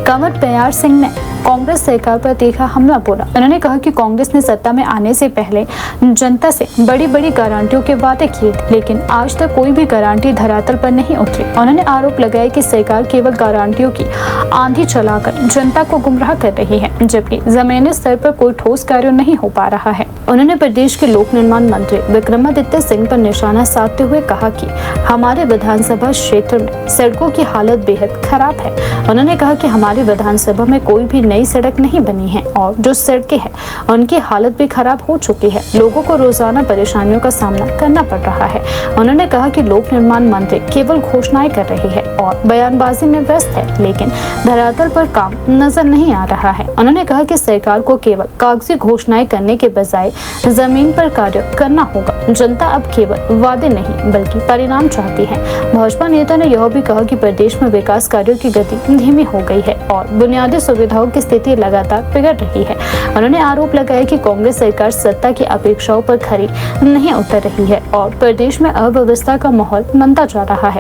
Speaker 1: कंवर प्यार सिंह ने कांग्रेस सरकार पर तीखा हमला बोला। उन्होंने कहा कि कांग्रेस ने सत्ता में आने से पहले जनता से बड़ी बड़ी गारंटियों के वादे किए, लेकिन आज तक कोई भी गारंटी धरातल पर नहीं उतरी। उन्होंने आरोप लगाया कि सरकार केवल गारंटियों की आंधी चलाकर जनता को गुमराह कर रही है, जबकि जमीनी स्तर पर कोई ठोस कार्य नहीं हो पा रहा है। उन्होंने प्रदेश के लोक निर्माण मंत्री विक्रमादित्य सिंह पर निशाना साधते हुए कहा कि हमारे विधानसभा क्षेत्र में सड़कों की हालत बेहद खराब है। उन्होंने कहा कि हमारी विधानसभा में कोई भी नई सड़क नहीं बनी है और जो सड़कें हैं उनकी हालत भी खराब हो चुकी है। लोगों को रोजाना परेशानियों का सामना करना पड़ रहा है। उन्होंने कहा कि लोक निर्माण मंत्री केवल घोषणाएं कर रही है और बयानबाजी में व्यस्त है, लेकिन धरातल पर काम नजर नहीं आ रहा है। उन्होंने कहा कि सरकार को केवल कागजी घोषणाएं करने के बजाय जमीन पर कार्य करना होगा। जनता अब केवल वादे नहीं बल्कि परिणाम चाहती है। भाजपा नेता ने यह भी कहा कि प्रदेश में विकास कार्यों की गति धीमी हो गई है और बुनियादी सुविधाओं की स्थिति लगातार बिगड़ रही है। उन्होंने आरोप लगाया कि कांग्रेस सरकार सत्ता की अपेक्षाओं पर खरी नहीं उतर रही है और प्रदेश में अव्यवस्था का माहौल बनता जा रहा है।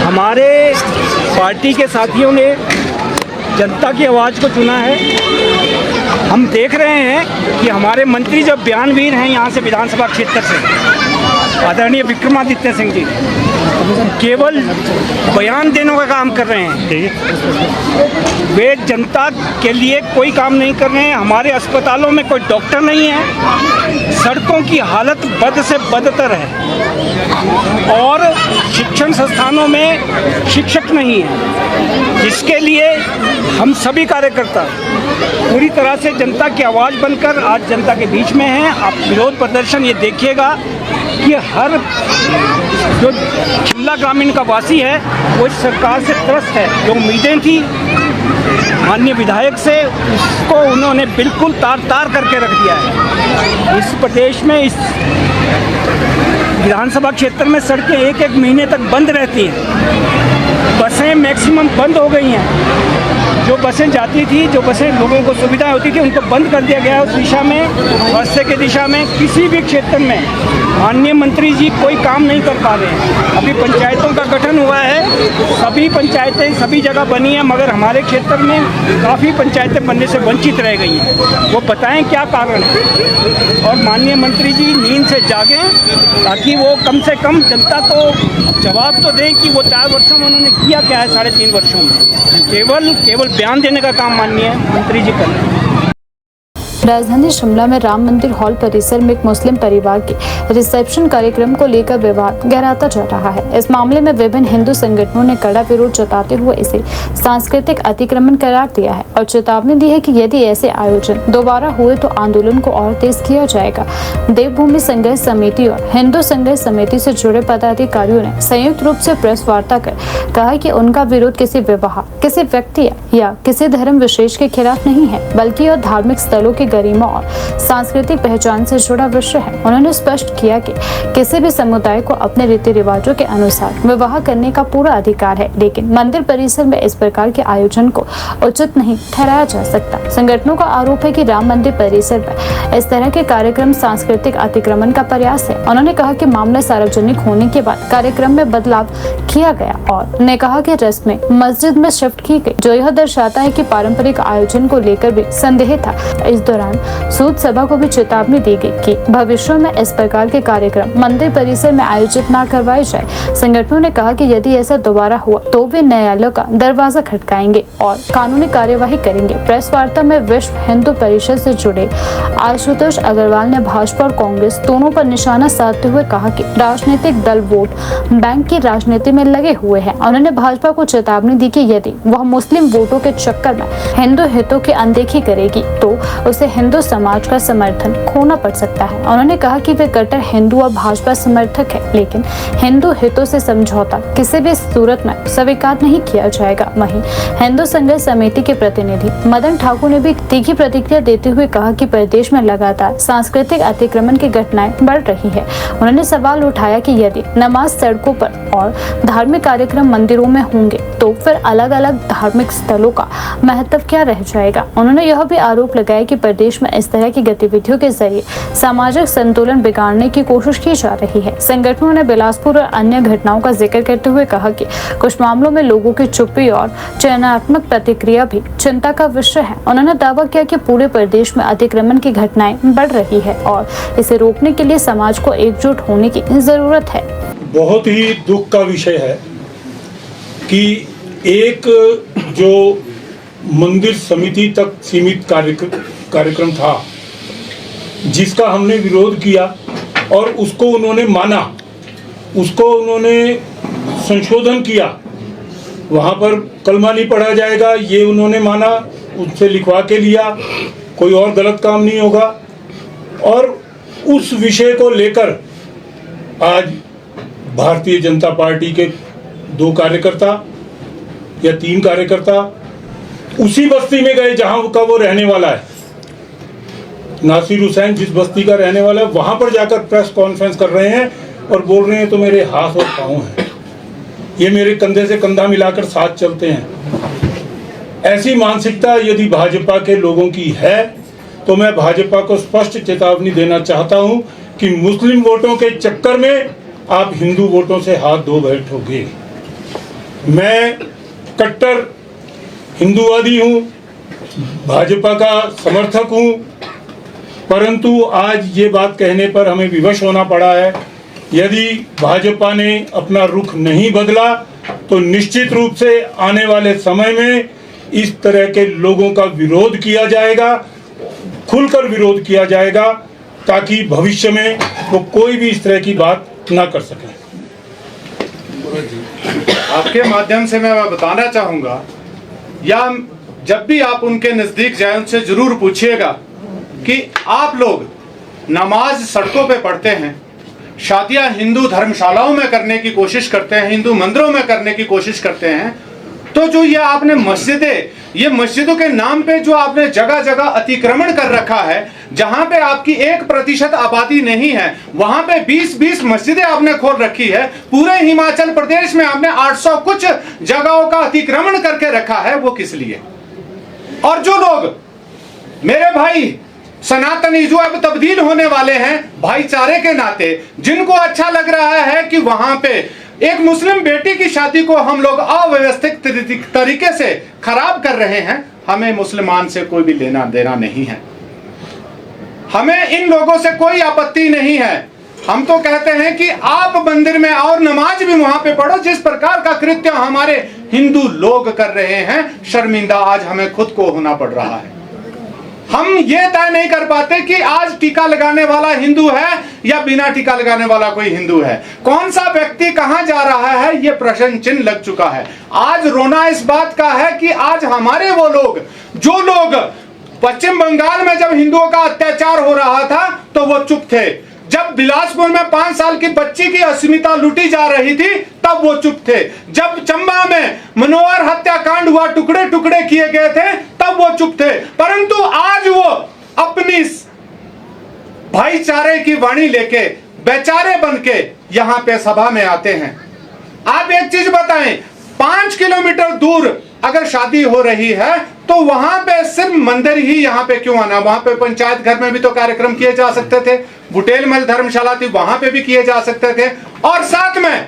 Speaker 9: हमारे पार्टी के साथियों ने जनता की आवाज़ को चुना है। हम देख रहे हैं कि हमारे मंत्री जब बयानवीर हैं यहाँ से विधानसभा क्षेत्र से, आदरणीय विक्रमादित्य सिंह जी, केवल बयान देने का काम कर रहे हैं। वे जनता के लिए कोई काम नहीं कर रहे हैं। हमारे अस्पतालों में कोई डॉक्टर नहीं है, सड़कों की हालत बद से बदतर है और शिक्षण संस्थानों में शिक्षक नहीं है, जिसके लिए हम सभी कार्यकर्ता पूरी तरह से जनता की आवाज़ बनकर आज जनता के बीच में हैं। आप विरोध प्रदर्शन ये देखिएगा कि हर जो शिमला ग्रामीण का वासी है वो इस सरकार से त्रस्त है। जो उम्मीदें थी माननीय विधायक से, उसको उन्होंने बिल्कुल तार करके रख दिया है। इस प्रदेश में, इस विधानसभा क्षेत्र में सड़कें एक महीने तक बंद रहती हैं। बसें मैक्सिमम बंद हो गई हैं। जो बसें जाती थी, जो बसें लोगों को सुविधा होती थी, उनको बंद कर दिया गया है। उस दिशा में, रास्ते की दिशा में किसी भी क्षेत्र में माननीय मंत्री जी कोई काम नहीं कर पा रहे हैं। अभी पंचायतों का गठन हुआ है, सभी पंचायतें सभी जगह बनी हैं, मगर हमारे क्षेत्र में काफ़ी पंचायतें बनने से वंचित रह गई हैं। वो बताएं क्या कारण है, और माननीय मंत्री जी नींद से जागें ताकि वो कम से कम जनता को जवाब तो दें कि वो 4 वर्षों में उन्होंने किया क्या है। 3.5 वर्षों में केवल बयान देने का काम माननीय मंत्री जी कर रहे हैं।
Speaker 1: राजधानी शिमला में राम मंदिर हॉल परिसर में एक मुस्लिम परिवार के रिसेप्शन कार्यक्रम को लेकर विवाद गहराता जा रहा है। इस मामले में विभिन्न हिंदू संगठनों ने कड़ा विरोध जताते हुए इसे सांस्कृतिक अतिक्रमण करार दिया है और चेतावनी दी है कि यदि ऐसे आयोजन दोबारा हुए तो आंदोलन को और तेज किया जाएगा। देवभूमि संघर्ष समिति और हिंदू संघर्ष समिति से जुड़े पदाधिकारियों ने संयुक्त रूप से प्रेस वार्ता कर कहा कि उनका विरोध किसी विवाह, किसी व्यक्ति या किसी धर्म विशेष के खिलाफ नहीं है, बल्कि यह धार्मिक स्थलों की गरिमा और सांस्कृतिक पहचान से जुड़ा विषय है। उन्होंने स्पष्ट किया कि किसी भी समुदाय को अपने रीति रिवाजों के अनुसार विवाह करने का पूरा अधिकार है, लेकिन मंदिर परिसर में इस प्रकार के आयोजन को उचित नहीं ठहराया जा सकता। संगठनों का आरोप है कि राम मंदिर परिसर में इस तरह के कार्यक्रम सांस्कृतिक अतिक्रमण का प्रयास है। उन्होंने कहा कि मामला सार्वजनिक होने के बाद कार्यक्रम में बदलाव किया गया और ने कहा कि रस्में मस्जिद में शिफ्ट की गई, जो यह दर्शाता है कि पारंपरिक आयोजन को लेकर भी संदेह था। इस दौरान सूद सभा को भी चेतावनी दी गई कि भविष्य में इस प्रकार के कार्यक्रम मंदिर परिसर में आयोजित न करवाए जाए। संगठनों ने कहा कि यदि ऐसा दोबारा हुआ तो वे न्यायालय का दरवाजा खटकाएंगे और कानूनी कार्यवाही करेंगे। प्रेस वार्ता में विश्व हिंदू परिषद से जुड़े आशुतोष अग्रवाल ने भाजपा और कांग्रेस दोनों पर निशाना साधते हुए कहा कि राजनीतिक दल वोट बैंक की राजनीति में लगे हुए हैं। उन्होंने भाजपा को चेतावनी दी कि यदि वह मुस्लिम वोटों के चक्कर में हिंदू हितों की अनदेखी करेगी तो उसे हिंदू समाज का समर्थन खोना पड़ सकता है। उन्होंने कहा कि वे कट्टर हिंदू और भाजपा समर्थक है, लेकिन हिंदू हितों से समझौता किसी भी सूरत में स्वीकार नहीं किया जाएगा। वहीं हिंदू संघर्ष समिति के प्रतिनिधि मदन ठाकुर ने भी तीखी प्रतिक्रिया देते हुए कहा कि प्रदेश में लगातार सांस्कृतिक अतिक्रमण की घटनाएं बढ़ रही है। उन्होंने सवाल उठाया कि यदि नमाज सड़कों पर और धार्मिक कार्यक्रम मंदिरों में होंगे तो फिर अलग अलग धार्मिक स्थलों का महत्व क्या रह जाएगा। उन्होंने यह भी आरोप लगाया कि प्रदेश में इस तरह की गतिविधियों के जरिए सामाजिक संतुलन बिगाड़ने की कोशिश की जा रही है। संगठनों ने बिलासपुर और अन्य घटनाओं का जिक्र करते हुए कहा कि कुछ मामलों में लोगों की चुप्पी और चयनात्मक प्रतिक्रिया भी चिंता का विषय है। उन्होंने दावा किया कि पूरे प्रदेश में अतिक्रमण की घटनाएं बढ़ रही है और इसे रोकने के लिए समाज को एकजुट होने की जरूरत है।
Speaker 10: बहुत ही दुख का विषय है कि एक जो मंदिर समिति तक सीमित कार्यक्रम था जिसका हमने विरोध किया और उसको उन्होंने माना, उसको उन्होंने संशोधन किया। वहाँ पर कलमा नहीं पढ़ा जाएगा ये उन्होंने माना, उससे लिखवा के लिया, कोई और गलत काम नहीं होगा। और उस विषय को लेकर आज भारतीय जनता पार्टी के 2 कार्यकर्ता या 3 कार्यकर्ता उसी बस्ती में गए जहां का वो रहने वाला है। नासिर हुसैन जिस बस्ती का रहने वाला है वहां पर जाकर प्रेस कॉन्फ्रेंस कर रहे हैं और बोल रहे हैं तो मेरे हाथ और पांव हैं, ये मेरे कंधे से कंधा मिलाकर साथ चलते हैं। ऐसी मानसिकता यदि भाजपा के लोगों की है तो मैं भाजपा को स्पष्ट चेतावनी देना चाहता हूं कि मुस्लिम वोटों के चक्कर में आप हिंदू वोटों से हाथ धो बैठोगे। मैं कट्टर हिंदूवादी हूं, भाजपा का समर्थक हूं, परंतु आज ये बात कहने पर हमें विवश होना पड़ा है। यदि भाजपा ने अपना रुख नहीं बदला तो निश्चित रूप से आने वाले समय में इस तरह के लोगों का विरोध किया जाएगा, खुलकर विरोध किया जाएगा, ताकि भविष्य में वो कोई भी इस तरह की बात ना कर सके।
Speaker 11: आपके माध्यम से मैं बताना चाहूँगा, या जब भी आप उनके नजदीक जाए उनसे जरूर पूछिएगा कि आप लोग नमाज सड़कों पे पढ़ते हैं, शादियां हिंदू धर्मशालाओं में करने की कोशिश करते हैं, हिंदू मंदिरों में करने की कोशिश करते हैं, तो जो ये आपने मस्जिदें, ये मस्जिदों के नाम पे जो आपने जगह जगह अतिक्रमण कर रखा है, जहां पे आपकी 1% आबादी नहीं है, वहां पे 20-20 मस्जिदें आपने खोल रखी है। पूरे हिमाचल प्रदेश में आपने 800 कुछ जगहों का अतिक्रमण करके रखा है, वो किस लिए? और जो लोग मेरे भाई सनातनी जो अब तब्दील होने वाले हैं भाईचारे के नाते, जिनको अच्छा लग रहा है कि वहां पे एक मुस्लिम बेटी की शादी को हम लोग अव्यवस्थित तरीके से खराब कर रहे हैं, हमें मुसलमान से कोई भी लेना देना नहीं है। हमें इन लोगों से कोई आपत्ति नहीं है। हम तो कहते हैं कि आप मंदिर में और नमाज भी वहां पे पढ़ो। जिस प्रकार का कृत्य हमारे हिंदू लोग कर रहे हैं, शर्मिंदा आज हमें खुद को होना पड़ रहा है। हम ये तय नहीं कर पाते कि आज टीका लगाने वाला हिंदू है या बिना टीका लगाने वाला कोई हिंदू है। कौन सा व्यक्ति कहां जा रहा है, ये प्रश्न चिन्ह लग चुका है। आज रोना इस बात का है कि आज हमारे वो लोग, जो लोग पश्चिम बंगाल में जब हिंदुओं का अत्याचार हो रहा था तो वो चुप थे, जब बिलासपुर में 5 साल की बच्ची की अस्मिता लूटी जा रही थी तब वो चुप थे, जब चंबा में मनोहर हत्याकांड हुआ, टुकड़े टुकड़े किए गए थे, तब वो चुप थे। परंतु आज वो अपनी भाईचारे की वाणी लेके बेचारे बनके यहां पे सभा में आते हैं। आप एक चीज बताएं, 5 किलोमीटर दूर अगर शादी हो रही है तो वहां पे सिर्फ मंदिर ही यहां पे क्यों आना? वहां पे पंचायत घर में भी तो कार्यक्रम किए जा सकते थे, बुटेलमल धर्मशाला थी वहां पे भी किए जा सकते थे। और साथ में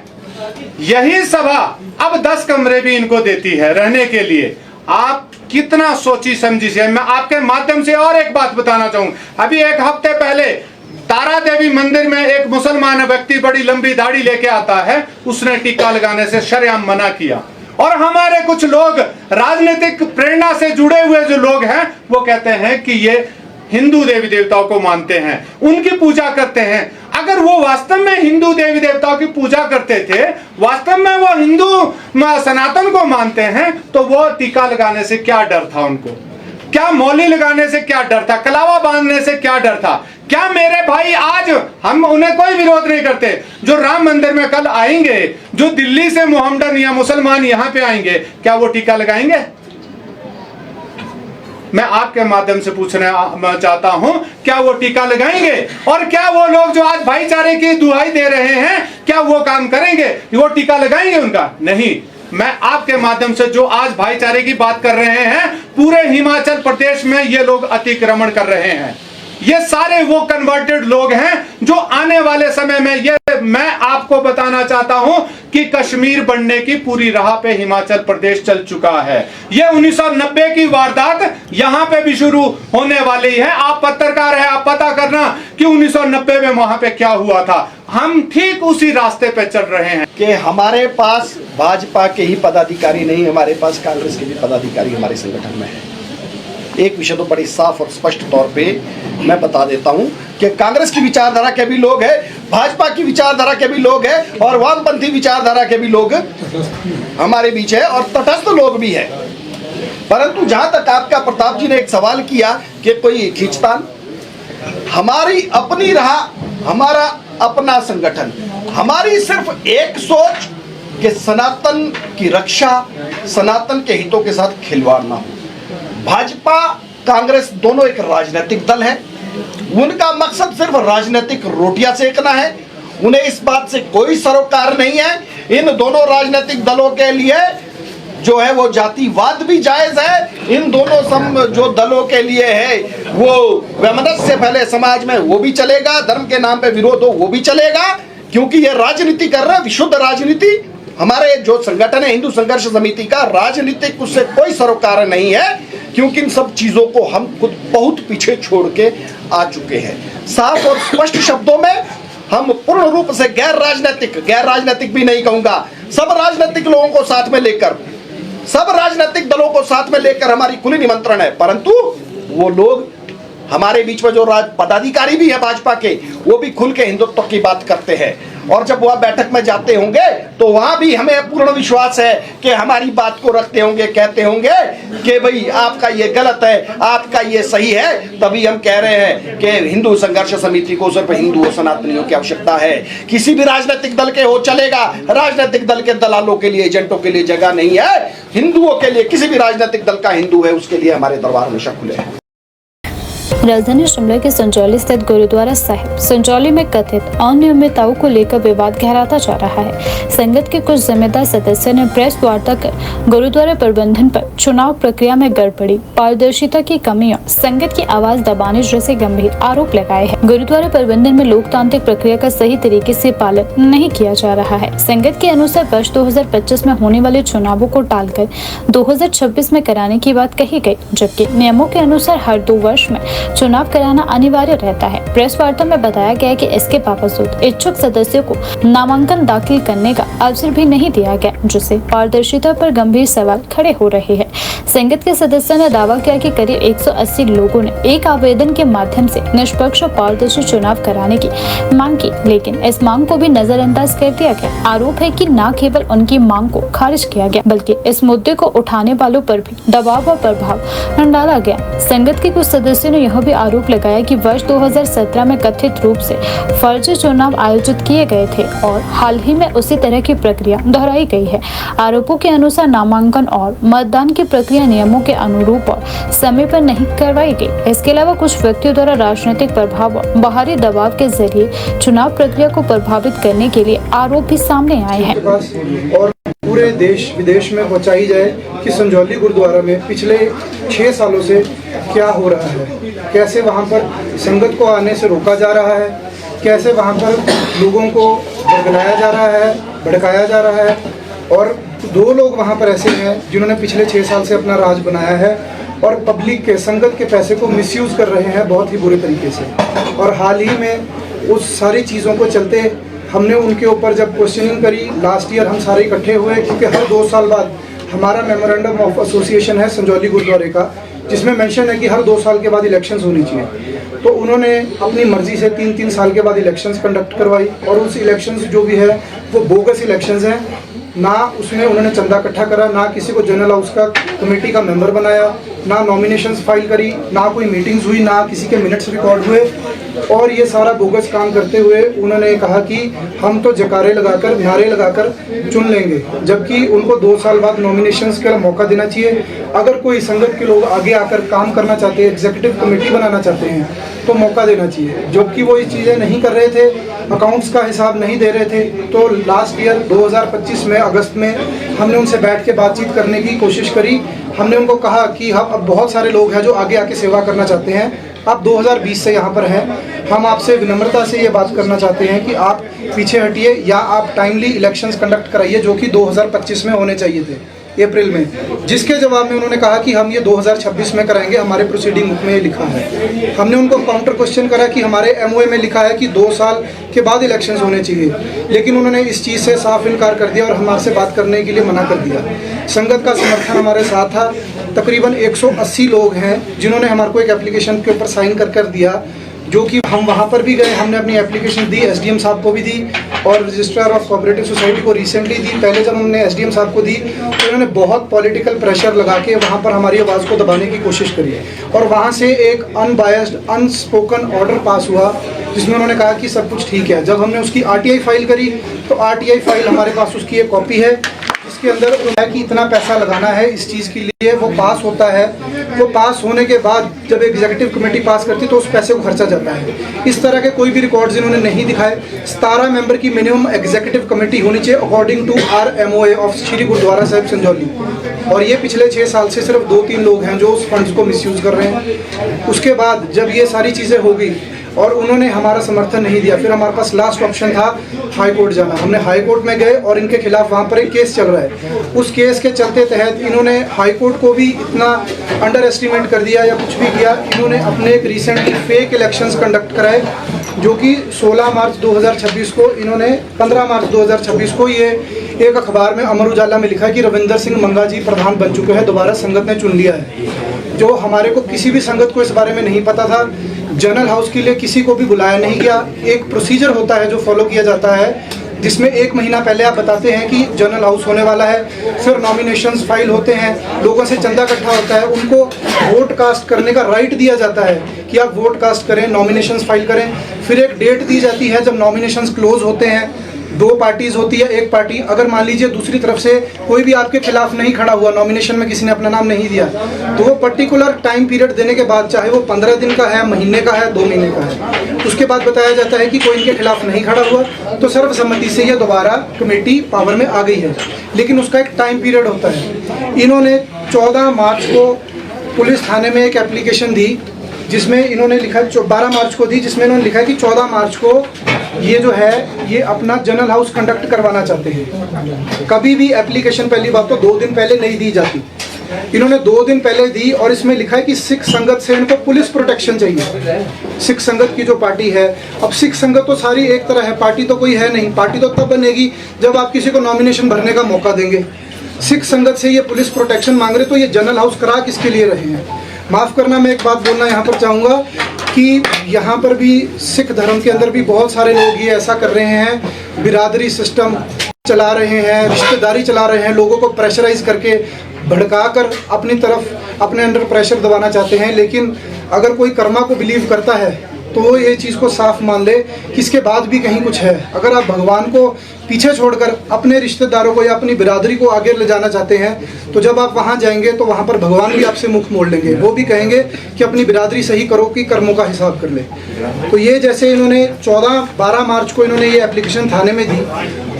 Speaker 11: यही सभा अब 10 कमरे भी इनको देती है रहने के लिए। आप कितना सोची समझी से। मैं आपके माध्यम से और एक बात बताना चाहूंगा। अभी 1 हफ्ते पहले तारा देवी मंदिर में एक मुसलमान व्यक्ति बड़ी लंबी दाढ़ी लेके आता है, उसने टीका लगाने से शरेआम मना किया। और हमारे कुछ लोग राजनीतिक प्रेरणा से जुड़े हुए जो लोग हैं वो कहते हैं कि ये हिंदू देवी देवताओं को मानते हैं, उनकी पूजा करते हैं। अगर वो वास्तव में हिंदू देवी देवताओं की पूजा करते थे, वास्तव में वो हिंदू सनातन को मानते हैं, तो वो टीका लगाने से क्या डर था उनको? क्या मौली लगाने से क्या डर था? कलावा बांधने से क्या डर था? क्या मेरे भाई आज हम उन्हें कोई विरोध नहीं करते, जो राम मंदिर में कल आएंगे, जो दिल्ली से मोहम्मदन या मुसलमान यहां पे आएंगे, क्या वो टीका लगाएंगे? मैं आपके माध्यम से पूछना चाहता हूं, क्या वो टीका लगाएंगे? और क्या वो लोग जो आज भाईचारे की दुहाई दे रहे हैं, क्या वो काम करेंगे? वो टीका लगाएंगे उनका? नहीं। मैं आपके माध्यम से जो आज भाईचारे की बात कर रहे हैं, पूरे हिमाचल प्रदेश में ये लोग अतिक्रमण कर रहे हैं। ये सारे वो कन्वर्टेड लोग हैं जो आने वाले समय में, ये मैं आपको बताना चाहता हूं कि कश्मीर बनने की पूरी राह पे हिमाचल प्रदेश चल चुका है। ये 1990 की वारदात यहां पे भी शुरू होने वाली है। आप पत्रकार हैं, आप पता करना कि 1990 में वहां पे क्या हुआ था। हम ठीक उसी रास्ते पे चल रहे हैं
Speaker 12: कि हमारे पास भाजपा के ही पदाधिकारी नहीं, हमारे पास कांग्रेस के भी पदाधिकारी हमारे संगठन में है। एक विषय तो बड़ी साफ और स्पष्ट तौर पे मैं बता देता हूं कि कांग्रेस की विचारधारा के भी लोग हैं, भाजपा की विचारधारा के भी लोग हैं और वामपंथी विचारधारा के भी लोग हमारे बीच है और तटस्थ लोग भी हैं। परंतु जहां तक आपका प्रताप जी ने एक सवाल किया कि कोई खींचतान, हमारी अपनी राह, हमारा अपना संगठन, हमारी सिर्फ एक सोच कि सनातन की रक्षा, सनातन के हितों के साथ खिलवाड़ ना हो। भाजपा कांग्रेस दोनों एक राजनीतिक दल है, उनका मकसद सिर्फ राजनीतिक रोटियां सेकना है। उन्हें इस बात से कोई सरोकार नहीं है। इन दोनों राजनीतिक दलों के लिए जो है वो जातिवाद भी जायज है। इन दोनों जो दलों के लिए है वो वैमनस्य से पहले समाज में वो भी चलेगा, धर्म के नाम पे विरोध हो वो भी चलेगा, क्योंकि ये राजनीति कर रहे हैं, विशुद्ध राजनीति। हमारे जो संगठन है हिंदू संघर्ष समिति का, राजनीतिक उससे कोई सरोकार नहीं है, क्योंकि इन सब चीजों को हम खुद बहुत पीछे छोड़ के आ चुके हैं। साफ और स्पष्ट शब्दों में हम पूर्ण रूप से गैर राजनीतिक भी नहीं कहूंगा, सब राजनीतिक लोगों को साथ में लेकर, सब राजनीतिक दलों को साथ में लेकर हमारी खुली निमंत्रण है। परंतु वो लोग हमारे बीच में जो पदाधिकारी भी है भाजपा के, वो भी खुल के हिंदुत्व की बात करते हैं। और जब वह बैठक में जाते होंगे तो वहां भी हमें पूर्ण विश्वास है कि हमारी बात को रखते होंगे, कहते होंगे कि भाई आपका ये गलत है, आपका ये सही है। तभी हम कह रहे हैं कि हिंदू संघर्ष समिति को सिर्फ हिंदुओं सनातनियों की आवश्यकता है, किसी भी राजनीतिक दल के हो चलेगा। राजनीतिक दल के दलालों के लिए, एजेंटों के लिए जगह नहीं है। हिंदुओं के लिए, किसी भी राजनीतिक दल का हिंदू है उसके लिए हमारे दरबार हमेशा खुले हैं।
Speaker 1: राजधानी शिमला के संजौली स्थित गुरुद्वारा साहिब संजौली में कथित अनियमितताओं को लेकर विवाद गहराता जा रहा है। संगत के कुछ जिम्मेदार सदस्यों ने प्रेस वार्ता कर गुरुद्वारा प्रबंधन पर चुनाव प्रक्रिया में गड़बड़ी, पारदर्शिता की कमी और संगत की आवाज दबाने जैसे गंभीर आरोप लगाए हैं। गुरुद्वारा प्रबंधन में लोकतांत्रिक प्रक्रिया का सही तरीके से पालन नहीं किया जा रहा है। संगत के अनुसार वर्ष 2025 में होने वाले चुनावों को टालकर 2026 में कराने की बात कही गई, जबकि नियमों के अनुसार हर 2 वर्ष में चुनाव कराना अनिवार्य रहता है। प्रेस वार्ता में बताया गया कि इसके बावजूद इच्छुक सदस्यों को नामांकन दाखिल करने का अवसर भी नहीं दिया गया, जिससे पारदर्शिता पर गंभीर सवाल खड़े हो रहे हैं। संगत के सदस्यों ने दावा किया कि करीब 180 लोगों ने एक आवेदन के माध्यम से निष्पक्ष और पारदर्शी चुनाव कराने की मांग की, लेकिन इस मांग को भी नजरअंदाज कर दिया गया। आरोप है कि न केवल उनकी मांग को खारिज किया गया, बल्कि इस मुद्दे को उठाने वालों पर भी दबाव और प्रभाव डाला गया। संगत के कुछ सदस्यों ने यह भी आरोप लगाया कि वर्ष 2017 में कथित रूप से फर्जी चुनाव आयोजित किए गए थे और हाल ही में उसी तरह की प्रक्रिया दोहराई गई है। आरोपों के अनुसार नामांकन और मतदान की प्रक्रिया नियमों के अनुरूप और समय पर नहीं करवाई गई। इसके अलावा कुछ व्यक्तियों द्वारा राजनीतिक प्रभाव और बाहरी दबाव के जरिए चुनाव प्रक्रिया को प्रभावित करने के लिए आरोप भी सामने आए हैं।
Speaker 13: और पूरे देश विदेश में पहुंचाई जाए कि संजौली गुरुद्वारा में पिछले 6 सालों से क्या हो रहा है, कैसे वहां पर संगत को आने से रोका जा रहा है, कैसे वहां पर लोगों को बरगलाया जा रहा है, भड़काया जा रहा है। और 2 लोग वहां पर ऐसे हैं जिन्होंने पिछले 6 साल से अपना राज बनाया है और पब्लिक के, संगत के पैसे को मिसयूज कर रहे हैं बहुत ही बुरे तरीके से। और हाल ही में उस सारी चीज़ों को चलते हमने उनके ऊपर जब क्वेश्चनिंग करी लास्ट ईयर, हम सारे इकट्ठे हुए, क्योंकि हर 2 साल बाद हमारा मेमोरेंडम ऑफ एसोसिएशन है संजौली गुरुद्वारे का, जिसमें मेंशन है कि हर 2 साल के बाद इलेक्शंस होनी चाहिए। तो उन्होंने अपनी मर्जी से 3-3 साल के बाद इलेक्शंस कंडक्ट करवाई और उस इलेक्शंस जो भी है वो बोगस इलेक्शंस हैं। ना उसमें उन्होंने चंदा इकट्ठा करा, ना किसी को जनरल हाउस का कमेटी का मेंबर बनाया, ना नॉमिनेशंस फाइल करी, ना कोई मीटिंग्स हुई, ना किसी के मिनट्स रिकॉर्ड हुए। और ये सारा बोगस काम करते हुए उन्होंने कहा कि हम तो जकारे लगाकर, नारे लगाकर चुन लेंगे, जबकि उनको 2 साल बाद नॉमिनेशंस का मौका देना चाहिए। अगर कोई संगत के लोग आगे आकर काम करना चाहते हैं, एग्जीक्यूटिव कमेटी बनाना चाहते हैं, तो मौका देना चाहिए, जबकि वो ये चीज़ें नहीं कर रहे थे, अकाउंट्स का हिसाब नहीं दे रहे थे। तो लास्ट ईयर 2025 में अगस्त में हमने उनसे बैठ के बातचीत करने की कोशिश करी। हमने उनको कहा कि हम अब बहुत सारे लोग हैं जो आगे आके सेवा करना चाहते हैं, आप 2020 से यहाँ पर हैं, हम आपसे विनम्रता से ये बात करना चाहते हैं कि आप पीछे हटिए या आप टाइमली इलेक्शंस कंडक्ट कराइए, जो कि 2025 में होने चाहिए थे अप्रैल में। जिसके जवाब में उन्होंने कहा कि हम ये 2026 में कराएंगे, हमारे प्रोसीडिंग बुक में ये लिखा है। हमने उनको काउंटर क्वेश्चन करा कि हमारे एमओए में लिखा है कि 2 साल के बाद इलेक्शंस होने चाहिए, लेकिन उन्होंने इस चीज़ से साफ इनकार कर दिया और हमारे से बात करने के लिए मना कर दिया। संगत का समर्थन हमारे साथ था। तकरीबन 180 लोग हैं जिन्होंने हमारे को एक एप्लीकेशन के ऊपर साइन कर दिया, जो कि हम वहाँ पर भी गए, हमने अपनी एप्लीकेशन दी, एसडीएम साहब को भी दी और रजिस्ट्रार ऑफ कोऑपरेटिव सोसाइटी को रिसेंटली दी। पहले जब हमने एसडीएम साहब को दी तो उन्होंने बहुत पॉलिटिकल प्रेशर लगा के वहाँ पर हमारी आवाज़ को दबाने की कोशिश करी और वहाँ से एक अनबायस्ड अनस्पोकन ऑर्डर पास हुआ जिसमें उन्होंने कहा कि सब कुछ ठीक है। जब हमने उसकी आरटीआई फाइल करी तो आरटीआई फाइल हमारे पास उसकी एक कॉपी है, इसके अंदर है कि इतना पैसा लगाना है इस चीज़ के लिए, वो पास होता है। वो पास होने के बाद जब एग्जीक्यूटिव कमेटी पास करती तो उस पैसे को खर्चा जाता है। इस तरह के कोई भी रिकॉर्ड्स इन्होंने नहीं दिखाए। 17 मेंबर की मिनिमम एग्जीक्यूटिव कमेटी होनी चाहिए according to our MOA of Shri Gurudwara Sahib Sanjauli, और ये पिछले 6 साल से सिर्फ 2-3 लोग हैं जो उस फंड्स को मिसयूज कर रहे हैं। उसके बाद जब ये सारी चीज़ें हो गई और उन्होंने हमारा समर्थन नहीं दिया, फिर हमारे पास लास्ट ऑप्शन था हाई कोर्ट जाना। हमने हाई कोर्ट में गए और इनके खिलाफ वहाँ पर एक केस चल रहा है। उस केस के चलते तहत इन्होंने हाई कोर्ट को भी इतना अंडर एस्टिमेट कर दिया या कुछ भी किया। इन्होंने अपने एक रिसेंटली फेक इलेक्शंस कंडक्ट कराए, जो कि 16 मार्च 2026 को इन्होंने 15 मार्च 2026 को ये एक अखबार में अमर उजाला में लिखा है कि रविंदर सिंह मंगा जी प्रधान बन चुके हैं, दोबारा संगत ने चुन लिया है। जो हमारे को किसी भी संगत को इस बारे में नहीं पता था। जनरल हाउस के लिए किसी को भी बुलाया नहीं गया। एक प्रोसीजर होता है जो फॉलो किया जाता है, जिसमें 1 महीना पहले आप बताते हैं कि जनरल हाउस होने वाला है, फिर नॉमिनेशंस फाइल होते हैं, लोगों से चंदा इकट्ठा होता है, उनको वोट कास्ट करने का राइट दिया जाता है कि आप वोट कास्ट करें, नॉमिनेशंस फाइल करें। फिर एक डेट दी जाती है जब नॉमिनेशंस क्लोज होते हैं। 2 पार्टीज होती है, एक पार्टी अगर मान लीजिए दूसरी तरफ से कोई भी आपके खिलाफ नहीं खड़ा हुआ, नॉमिनेशन में किसी ने अपना नाम नहीं दिया, तो वो पर्टिकुलर टाइम पीरियड देने के बाद, चाहे वो 15 दिन का है, महीने का है, 2 महीने का है, उसके बाद बताया जाता है कि कोई इनके खिलाफ नहीं खड़ा हुआ, तो सर्वसम्मति से ये दोबारा कमेटी पावर में आ गई है। लेकिन उसका एक टाइम पीरियड होता है। इन्होंने 14 मार्च को पुलिस थाने में एक एप्लीकेशन दी, जिसमें इन्होंने लिखा, 12 मार्च को दी, जिसमें इन्होंने लिखा है कि 14 मार्च को ये जो है ये अपना जनरल हाउस कंडक्ट करवाना चाहते हैं। कभी भी एप्लीकेशन पहली बात तो 2 दिन पहले नहीं दी जाती, इन्होंने 2 दिन पहले दी और इसमें लिखा है कि सिख संगत से इनको पुलिस प्रोटेक्शन चाहिए। सिख संगत की जो पार्टी है, अब सिख संगत तो सारी एक तरह है, पार्टी तो कोई है नहीं। पार्टी तो तब बनेगी जब आप किसी को नॉमिनेशन भरने का मौका देंगे। सिख संगत से ये पुलिस प्रोटेक्शन मांग रहे, तो ये जनरल हाउस करा किसके लिए रहे हैं? माफ़ करना, मैं एक बात बोलना यहाँ पर चाहूँगा कि यहाँ पर भी सिख धर्म के अंदर भी बहुत सारे लोग ये ऐसा कर रहे हैं, बिरादरी सिस्टम चला रहे हैं, रिश्तेदारी चला रहे हैं, लोगों को प्रेशराइज करके भड़काकर अपनी तरफ अपने अंडर प्रेशर दबाना चाहते हैं। लेकिन अगर कोई कर्मा को बिलीव करता है तो वो ये चीज़ को साफ मान ले कि इसके बाद भी कहीं कुछ है। अगर आप भगवान को पीछे छोड़कर अपने रिश्तेदारों को या अपनी बिरादरी को आगे ले जाना चाहते हैं, तो जब आप वहाँ जाएंगे तो वहाँ पर भगवान भी आपसे मुख मोड़ लेंगे। वो भी कहेंगे कि अपनी बिरादरी सही करो कि कर्मों का हिसाब कर ले। तो ये जैसे इन्होंने 12 मार्च को इन्होंने ये एप्लीकेशन थाने में दी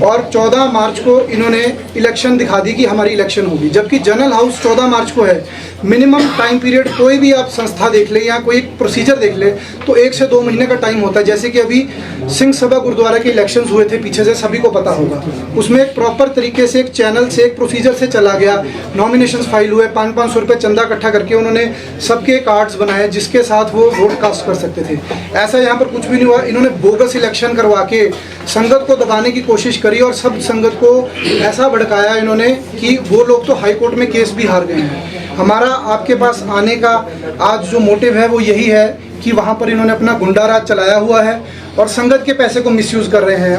Speaker 13: और 14 मार्च को इन्होंने इलेक्शन दिखा दी कि हमारी इलेक्शन होगी, जबकि जनरल हाउस 14 मार्च को है। मिनिमम टाइम पीरियड कोई भी आप संस्था देख ले या कोई प्रोसीजर देख ले तो 1 से 2 महीने का टाइम होता है। जैसे कि अभी सिंह सभा गुरुद्वारा के इलेक्शंस हुए थे पीछे से, सभी को पता होगा। उसमें एक प्रॉपर तरीके से एक चैनल से एक प्रोसीजर से चला गया, नॉमिनेशंस फाइल हुए, 500-500 रुपये चंदा इकट्ठा करके उन्होंने सबके कार्ड्स बनाए जिसके साथ वो वोट कास्ट कर सकते थे। ऐसा यहाँ पर कुछ भी नहीं हुआ। इन्होंने बोगस इलेक्शन करवा के संगत को दबाने की कोशिश करी और सब संगत को ऐसा भड़काया इन्होंने कि वो लोग तो हाई कोर्ट में केस भी हार गए हैं। हमारा आपके पास आने का आज जो मोटिव है वो यही है कि वहाँ पर इन्होंने अपना गुंडा राज चलाया हुआ है और संगत के पैसे को मिसयूज कर रहे हैं।